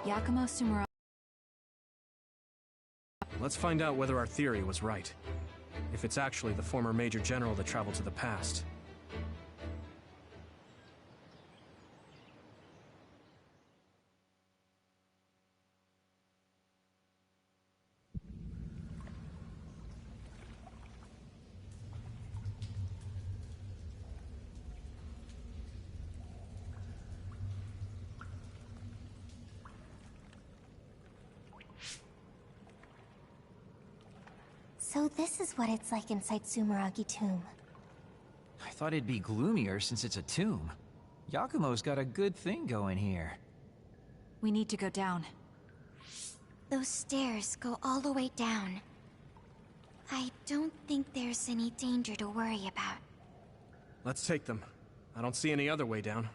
Yakumo Sumeragi. Let's find out whether our theory was right. If it's actually the former Major General that traveled to the past. So this is what it's like inside Sumeragi Tomb. I thought it'd be gloomier since it's a tomb. Yakumo's got a good thing going here. We need to go down. Those stairs go all the way down. I don't think there's any danger to worry about. Let's take them. I don't see any other way down.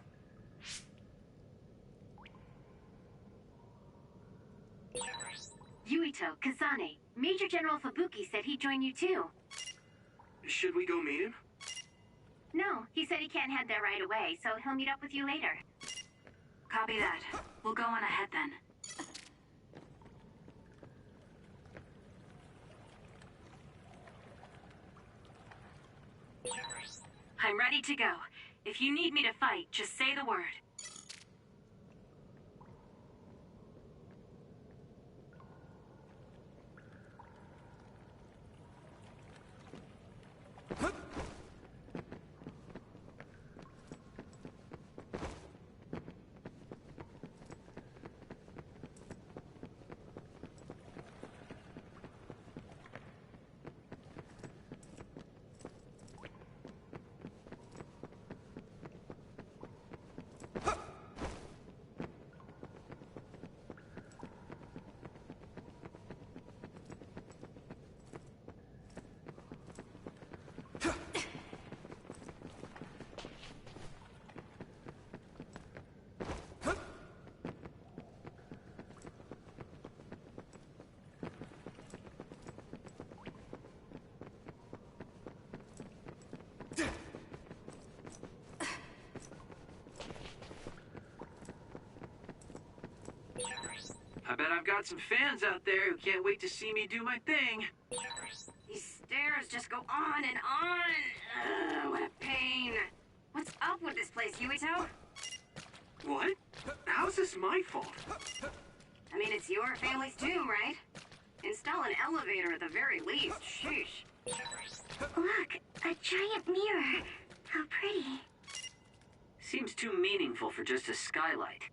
Yuito, Kazane, Major General Fubuki said he'd join you too. Should we go meet him? No, he said he can't head there right away, so he'll meet up with you later. Copy that. We'll go on ahead then. I'm ready to go. If you need me to fight, just say the word. I bet I've got some fans out there who can't wait to see me do my thing. These stairs just go on and on. Ugh, what a pain. What's up with this place, Yuito? What? How's this my fault? I mean, it's your family's tomb, right? Install an elevator at the very least. Sheesh. Look, a giant mirror. How pretty. Seems too meaningful for just a skylight.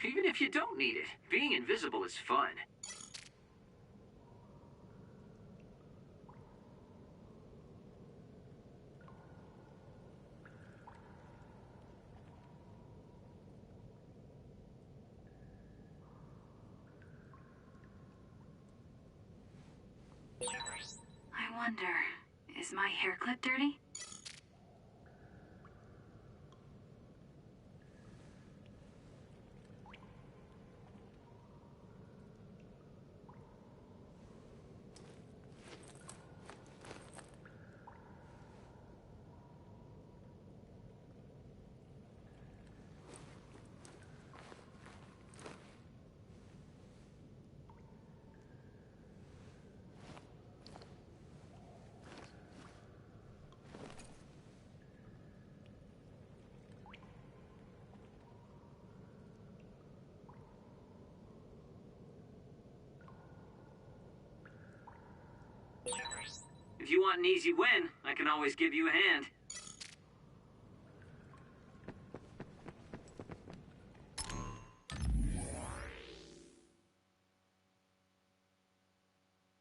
Even if you don't need it, being invisible is fun. I wonder, is my hair clip dirty? If you want an easy win, I can always give you a hand.